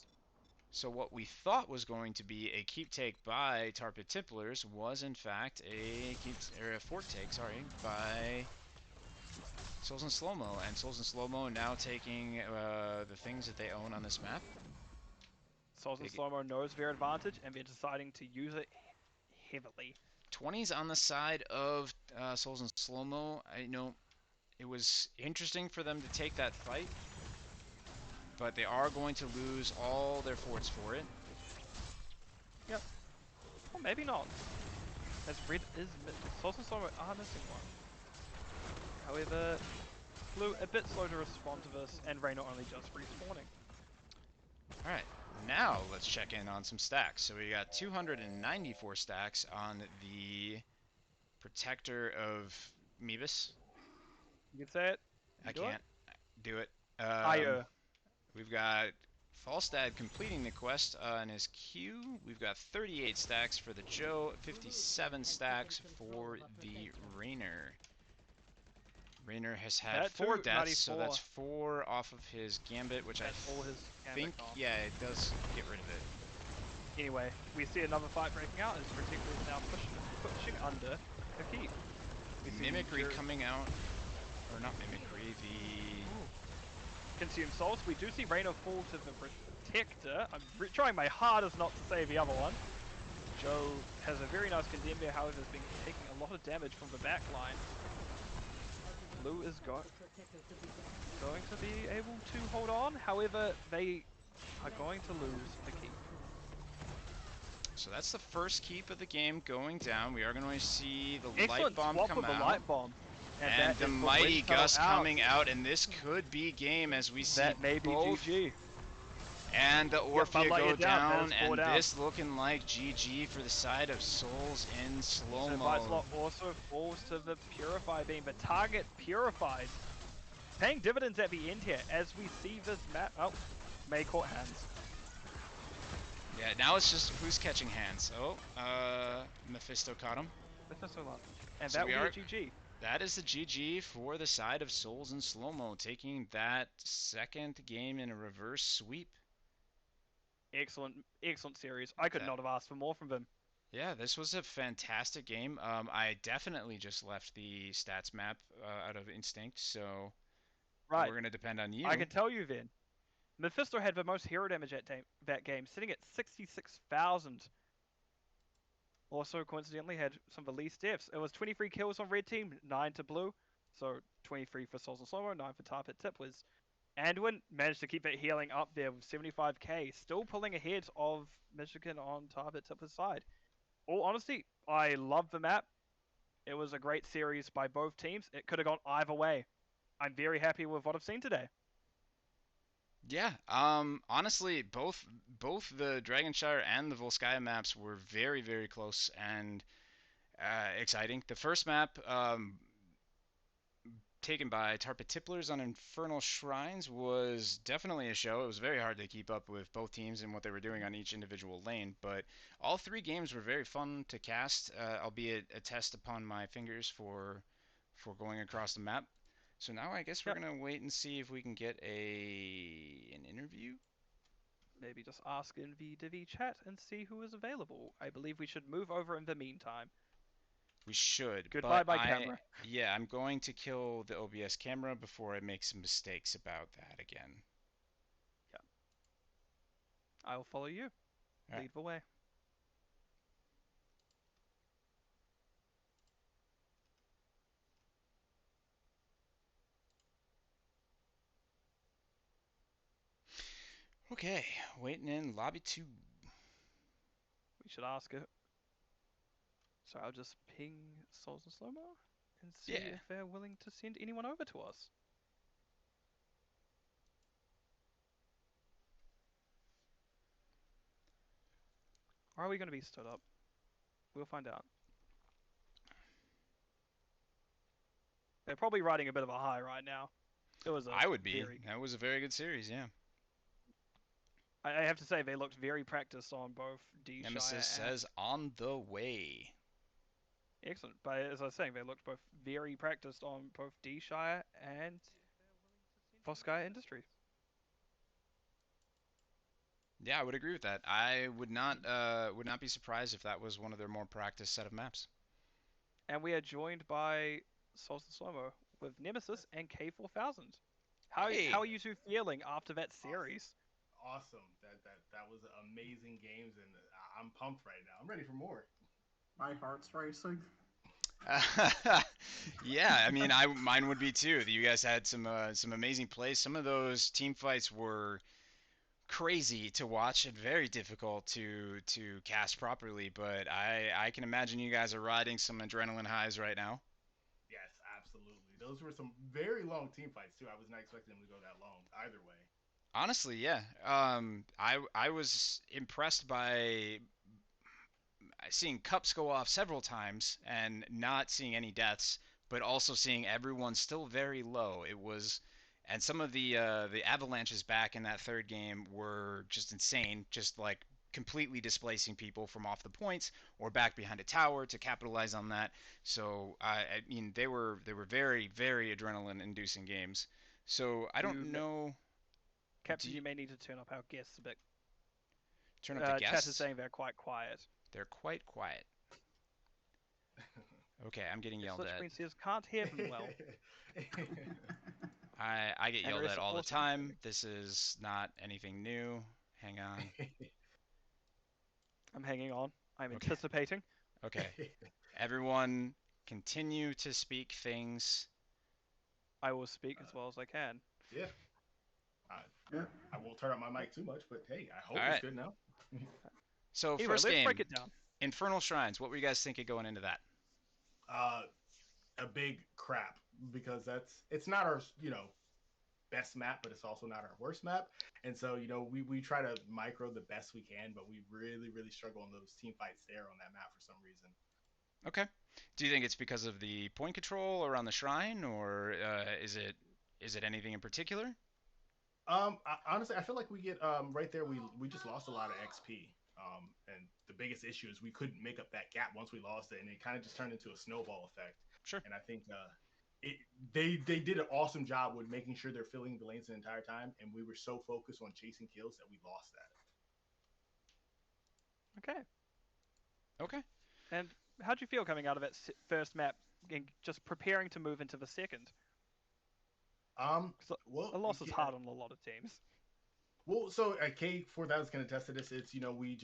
So what we thought was going to be a keep take by Tarpit Tipplers was in fact a fort take, sorry, by Souls and Slowmo, and Souls and Slowmo now taking the things that they own on this map. Souls and Slowmo knows their advantage, and they're deciding to use it heavily. 20s on the side of Souls and Slowmo. I know it was interesting for them to take that fight, but they are going to lose all their forts for it. Yep. Or maybe not. As Red is Souls and Slowmo are missing one. However, Blue a bit slow to respond to this, and Reyna only just respawning. Alright, now let's check in on some stacks. So we got 294 stacks on the Protector of Meebus. You can say it. You I do it. can't do it. Higher. We've got Falstad completing the quest in his queue. We've got 38 stacks for the Joe, 57 stacks for the Rainer. Rainer has had That 4 too, deaths, so 94. that's 4 off of his Gambit, which That's I all his think, Gambit gone. yeah, it does get rid of it. Anyway, we see another fight breaking out as Protector is now pushing under the keep. We see Mimicry coming out, or not Mimicry, the... Consume souls. We do see Reyna fall to the Protector. I'm trying my hardest not to say the other one. Joe has a very nice condemn there, however, has been taking a lot of damage from the back line. Blue is going to be able to hold on, however, they are going to lose the keep. So that's the first keep of the game going down. We are going to see the Excellent light bomb swap come with the out. light bomb. And the mighty gust coming out, and this could be game as we see that may be both. GG. And the Orphea go down, and down. this looking like GG for the side of Souls in Slowmo. Also falls to the Purify beam, but target purified. Paying dividends at the end here as we see this map. Oh, May caught hands. Yeah, now it's just who's catching hands. Oh, Mephisto caught him. And So that will be a GG. That is the GG for the side of Souls and Slowmo, taking that second game in a reverse sweep. Excellent series. I could not have asked for more from them. Yeah, this was a fantastic game. I definitely just left the stats map out of instinct, so we're going to depend on you. I can tell you then. Mephisto had the most hero damage at that game, sitting at 66,000. Also, coincidentally, had some of the least deaths. It was 23 kills on red team, 9 to blue. So 23 for Souls and Slowmo, 9 for Tarpit Tipplers. Anduin managed to keep that healing up there with 75k, still pulling ahead of Michigan on Tarpit Tipplers' side. All honesty, I love the map. It was a great series by both teams. It could have gone either way. I'm very happy with what I've seen today. Yeah, honestly, both the Dragonshire and the Volskaya maps were very, very close and exciting. The first map, taken by Tarpit Tipplers on Infernal Shrines, was definitely a show. It was very hard to keep up with both teams and what they were doing on each individual lane, but all 3 games were very fun to cast, albeit a test upon my fingers for going across the map. So now I guess we're going to wait and see if we can get an interview. Maybe just ask in the DIV chat and see who is available. I believe we should move over in the meantime. We should. Goodbye by camera. Yeah, I'm going to kill the OBS camera before I make some mistakes about that again. Yeah. I'll follow you. Lead the way. Okay, waiting in lobby 2. We should ask it. So I'll just ping Souls and Slowmo and see Yeah. if they're willing to send anyone over to us. Or are we going to be stood up? We'll find out. They're probably riding a bit of a high right now. It was a I would be. very. That was a very good series, yeah. I have to say, they looked very practiced on both D Shire Nemesis and. says on the way. Excellent. But as I was saying, they looked both very practiced on both D Shire and Foskaya Industries. Yeah, I would agree with that. I would not be surprised if that was one of their more practiced set of maps. And we are joined by Souls and Slowmo with Nemesis and K4000. How Hey. are you two feeling after that Awesome. series? Awesome. That was amazing games, and I'm pumped right now. I'm ready for more. My heart's racing. Yeah, I mean, I mine would be too. You guys had some amazing plays. Some of those team fights were crazy to watch and very difficult to cast properly. But I can imagine you guys are riding some adrenaline highs right now. Yes, absolutely. Those were some very long team fights too. I was not expecting them to go that long either way. Honestly, yeah. I was impressed by seeing cups go off several times and not seeing any deaths, but also seeing everyone still very low. It was, and some of the avalanches back in that third game were just insane, just like completely displacing people from off the points or back behind a tower to capitalize on that. So I mean they were very adrenaline inducing games. So I don't You, know. Do Captain, you you may need to turn up our guests a bit. turn up the Chat is guests? saying they're quite quiet. They're quite quiet. Okay, I'm getting The yelled Switch at. Queen says can't hear them well. I get And yelled at Rissa all the also time. confirming. This is not anything new. Hang on. I'm hanging on. I'm Okay. anticipating. Okay. Everyone continue to speak things. I will speak as well as I can. Yeah, I, Yeah. I won't turn up my mic too much, but hey, I All hope it's right. good now. So Anyway, first let's break game, it down. Infernal Shrines. What were you guys thinking going into that? uh, a big crap because it's not our best map, but it's also not our worst map. And so we try to micro the best we can, but we really struggle on those team fights there on that map for some reason. Okay. Do you think it's because of the point control around the shrine, or is it anything in particular? Honestly, I feel like we get right there. We just lost a lot of XP. And the biggest issue is we couldn't make up that gap once we lost it, and it kind of just turned into a snowball effect. Sure. And I think it they did an awesome job with making sure they're filling the lanes the entire time, and we were so focused on chasing kills that we lost that. Okay. Okay. And how'd you feel coming out of that first map and just preparing to move into the second? Because Well, a loss is yeah, hard on a lot of teams. well, so K4000 can attest to this. It's we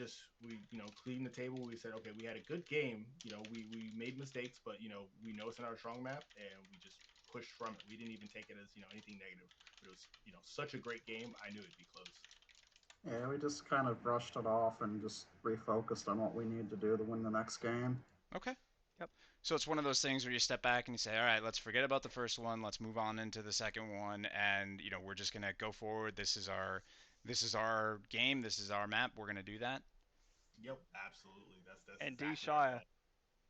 cleaned the table. We said, okay, we had a good game. We made mistakes, but we know it's not our strong map, and we just pushed from it. We didn't even take it as anything negative. But it was such a great game. I knew it'd be close. Yeah, we just kind of brushed it off and just refocused on what we need to do to win the next game. Okay. Yep. So it's one of those things where you step back and you say, all right, let's forget about the first one. Let's move on into the second one, and we're just gonna go forward. This is our game. This is our map. We're gonna do that. Yep, absolutely. That's And D exactly our Shire plan.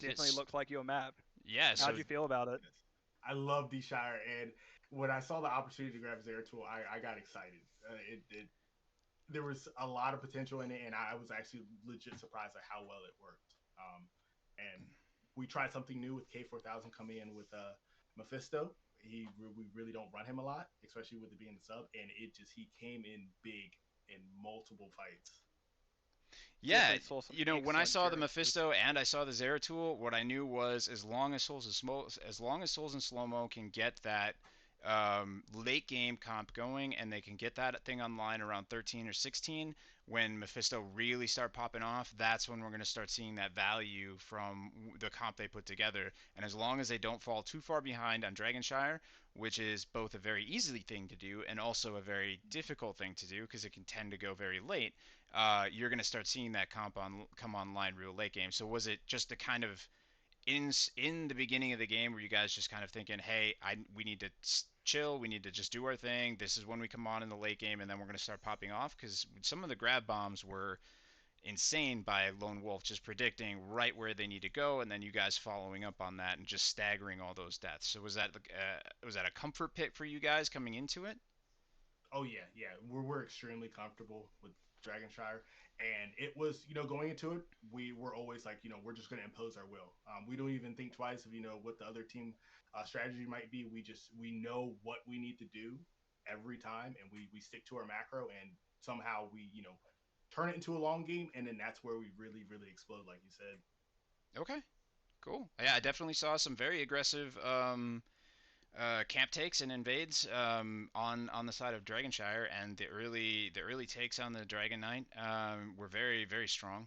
definitely It's looks like your map. yeah. How'd So you feel about it? Yes. I love D Shire, and when I saw the opportunity to grab Zera tool, I got excited. It there was a lot of potential in it, and I was actually legit surprised at how well it worked. And we tried something new with K4000 coming in with Mephisto. We really don't run him a lot, especially with it being the sub, and he came in big in multiple fights. yeah, Definitely saw some when I excellent saw the characters. Mephisto and I saw the Zeratul, what I knew was as long as Souls and Slowmo can get that late game comp going, and they can get that thing online around 13 or 16, when Mephisto really start popping off, that's when we're going to start seeing that value from the comp they put together. And as long as they don't fall too far behind on Dragonshire, which is both a very easy thing to do and also a very difficult thing to do because it can tend to go very late, you're going to start seeing that comp come online real late game. So was it just the kind of in the beginning of the game, were you guys just kind of thinking, hey, we need to chill, we need to just do our thing. This is when we come on in the late game, and then we're going to start popping off? Because some of the grab bombs were insane by Lone Wolf, just predicting right where they need to go, and then you guys following up on that and just staggering all those deaths. So was that a comfort pick for you guys coming into it? Oh yeah, yeah. We're extremely comfortable with Dragonshire, and it was going into it, we were always like we're just going to impose our will. We don't even think twice of what the other team strategy might be. We know what we need to do every time, and we stick to our macro, and somehow we turn it into a long game, and then that's where we really explode, like you said. Okay, cool. Yeah, I definitely saw some very aggressive camp takes and invades on the side of Dragonshire, and the early takes on the Dragon Knight were very strong.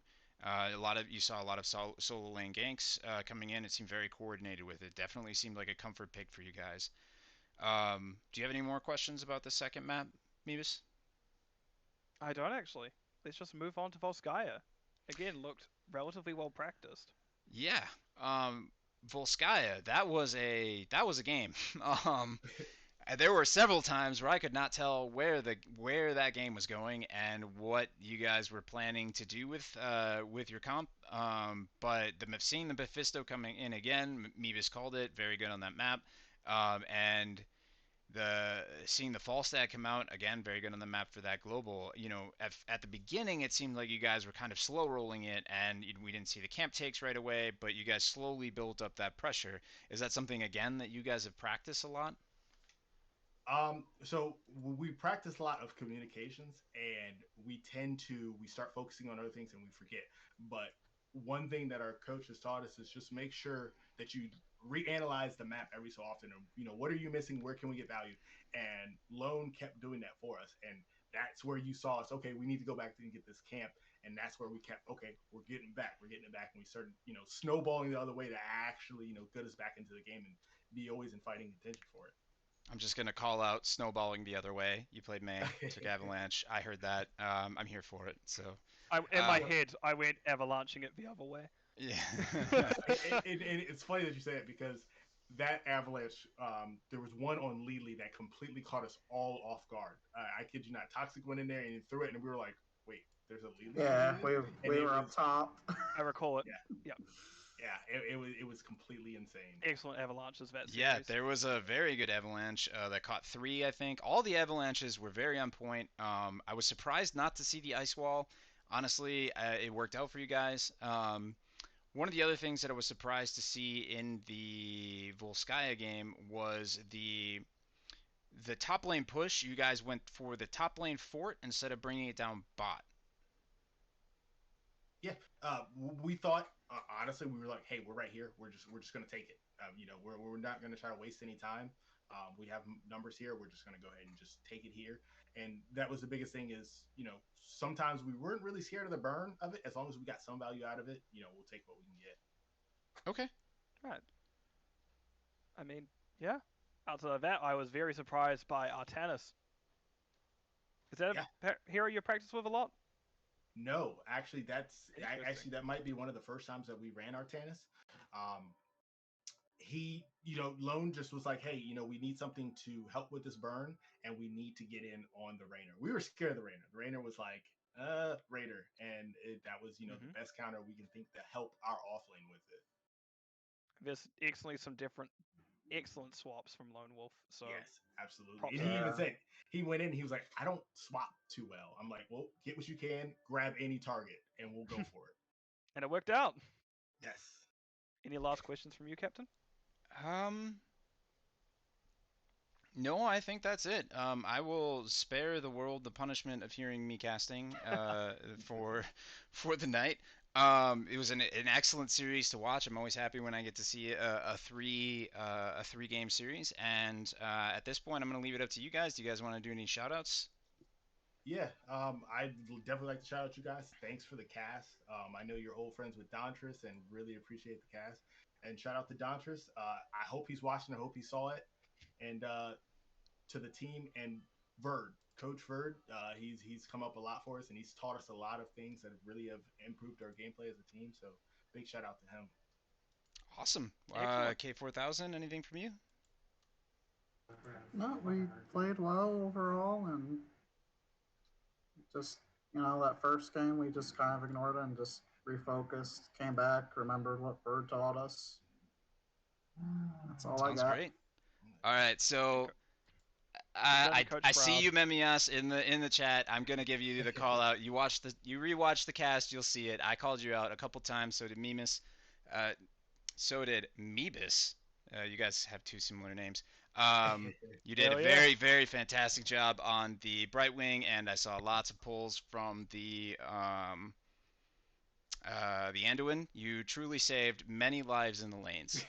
You saw a lot of solo lane ganks coming in. It seemed very coordinated with it. Definitely seemed like a comfort pick for you guys. Do you have any more questions about the second map, Meebus? I don't actually. Let's just move on to Volskaya. Again, looked relatively well practiced. Yeah. Volskaya, that was a game. um, there were several times where I could not tell where that game was going and what you guys were planning to do with your comp. But seeing the Mephisto coming in again, Meebus called it very good on that map, and the seeing the fall stack come out again, very good on the map for that global. At the beginning it seemed like you guys were kind of slow rolling it, and we didn't see the camp takes right away, but you guys slowly built up that pressure. Is that something again that you guys have practiced a lot? So we practice a lot of communications, and we start focusing on other things and we forget. But one thing that our coach has taught us is just make sure that you reanalyze the map every so often. And, what are you missing? Where can we get value? And Lone kept doing that for us, and that's where you saw us. Okay, we need to go back and get this camp, and that's where we kept. Okay, we're getting it back, and we started, snowballing the other way to actually, get us back into the game and be always in fighting contention for I'm just gonna call out snowballing the other way. You played May, took it. Avalanche. I heard that. I'm here for it. So, In my uh, head, I went avalanching it the other way. yeah. It's funny that you say it because that avalanche, there was one on Lely that completely caught us all off guard. I kid you not. Toxic went in there and he threw it, and we were like, "Wait, there's a Lely coming Yeah, in," we and we it were up was, top. I recall it. yeah, Yeah, yeah, it was completely insane. excellent avalanches that Yeah, series. there was a very good avalanche that caught three, I think. All the avalanches were very on point. I was surprised not to see the ice wall. Honestly, it worked out for you guys. One of the other things that I was surprised to see in the Volskaya game was the top lane push. You guys went for the top lane fort instead of bringing it down bot. Yeah, we thought, honestly, we were like, "Hey, we're right here. We're just gonna take it. We're not gonna try to waste any time. We have numbers here. We're just gonna go ahead and just take it here." And that was the biggest thing is, sometimes we weren't really scared of the burn of it. As long as we got some value out of it, we'll take what we can get. Okay. Right. I mean, yeah. Outside of that, I was very surprised by Artanis. Is that Yeah. a hero you practice with a lot? No, actually, Interesting. that might be one of the first times that we ran Artanis. Um, he, Lone just was like, "Hey, we need something to help with this burn, and we need to get in on the Rainer." We were scared of the Rainer. The Rainer was like, Raider, and that was, the Hmm. best counter we can think to help our offlane with it. There's excellently some different excellent swaps from Lone Wolf. So Yes, absolutely. props And to he him. even Yeah. said he went in. He was like, "I don't swap too well." I'm like, "Well, get what you can, grab any target, and we'll go for it." And it worked out. Yes. Any last questions from you, Captain? Um, No, I think that's it. I will spare the world the punishment of hearing me casting for for the night. It was an excellent series to watch. I'm always happy when I get to see a three game series. And at this point, I'm going to leave it up to you guys. Do you guys want to do any shout outs? Yeah, I'd definitely like to shout out you guys. Thanks for the cast. I know you're old friends with Dontris and really appreciate the cast. And shout out to Dontris. I hope he's watching. I hope he saw it. And to the team and Verd, Coach Verd, he's come up a lot for us, and he's taught us a lot of things that really have improved our gameplay as a team. So big shout out to him. Awesome. Excellent. K4000, anything from you? No, we played well overall, and just that first game we just kind of ignored it and just refocused, came back, remembered what Bird taught us. That's all I Sounds got. great. All right, so Well done to I Coach I see Proud. you, Memias, in the chat. I'm gonna give you the call out. You rewatch the cast, you'll see it. I called you out a couple times. So did Memis. So did Meebus. You guys have two similar names. You did a Hell yeah. very, very fantastic job on the Brightwing, and I saw lots of pulls from the Anduin. You truly saved many lives in the lanes.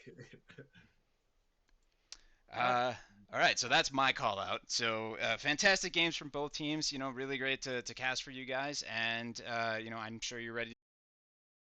All right, so that's my call out. So fantastic games from both teams. Really great to cast for you guys, and I'm sure you're ready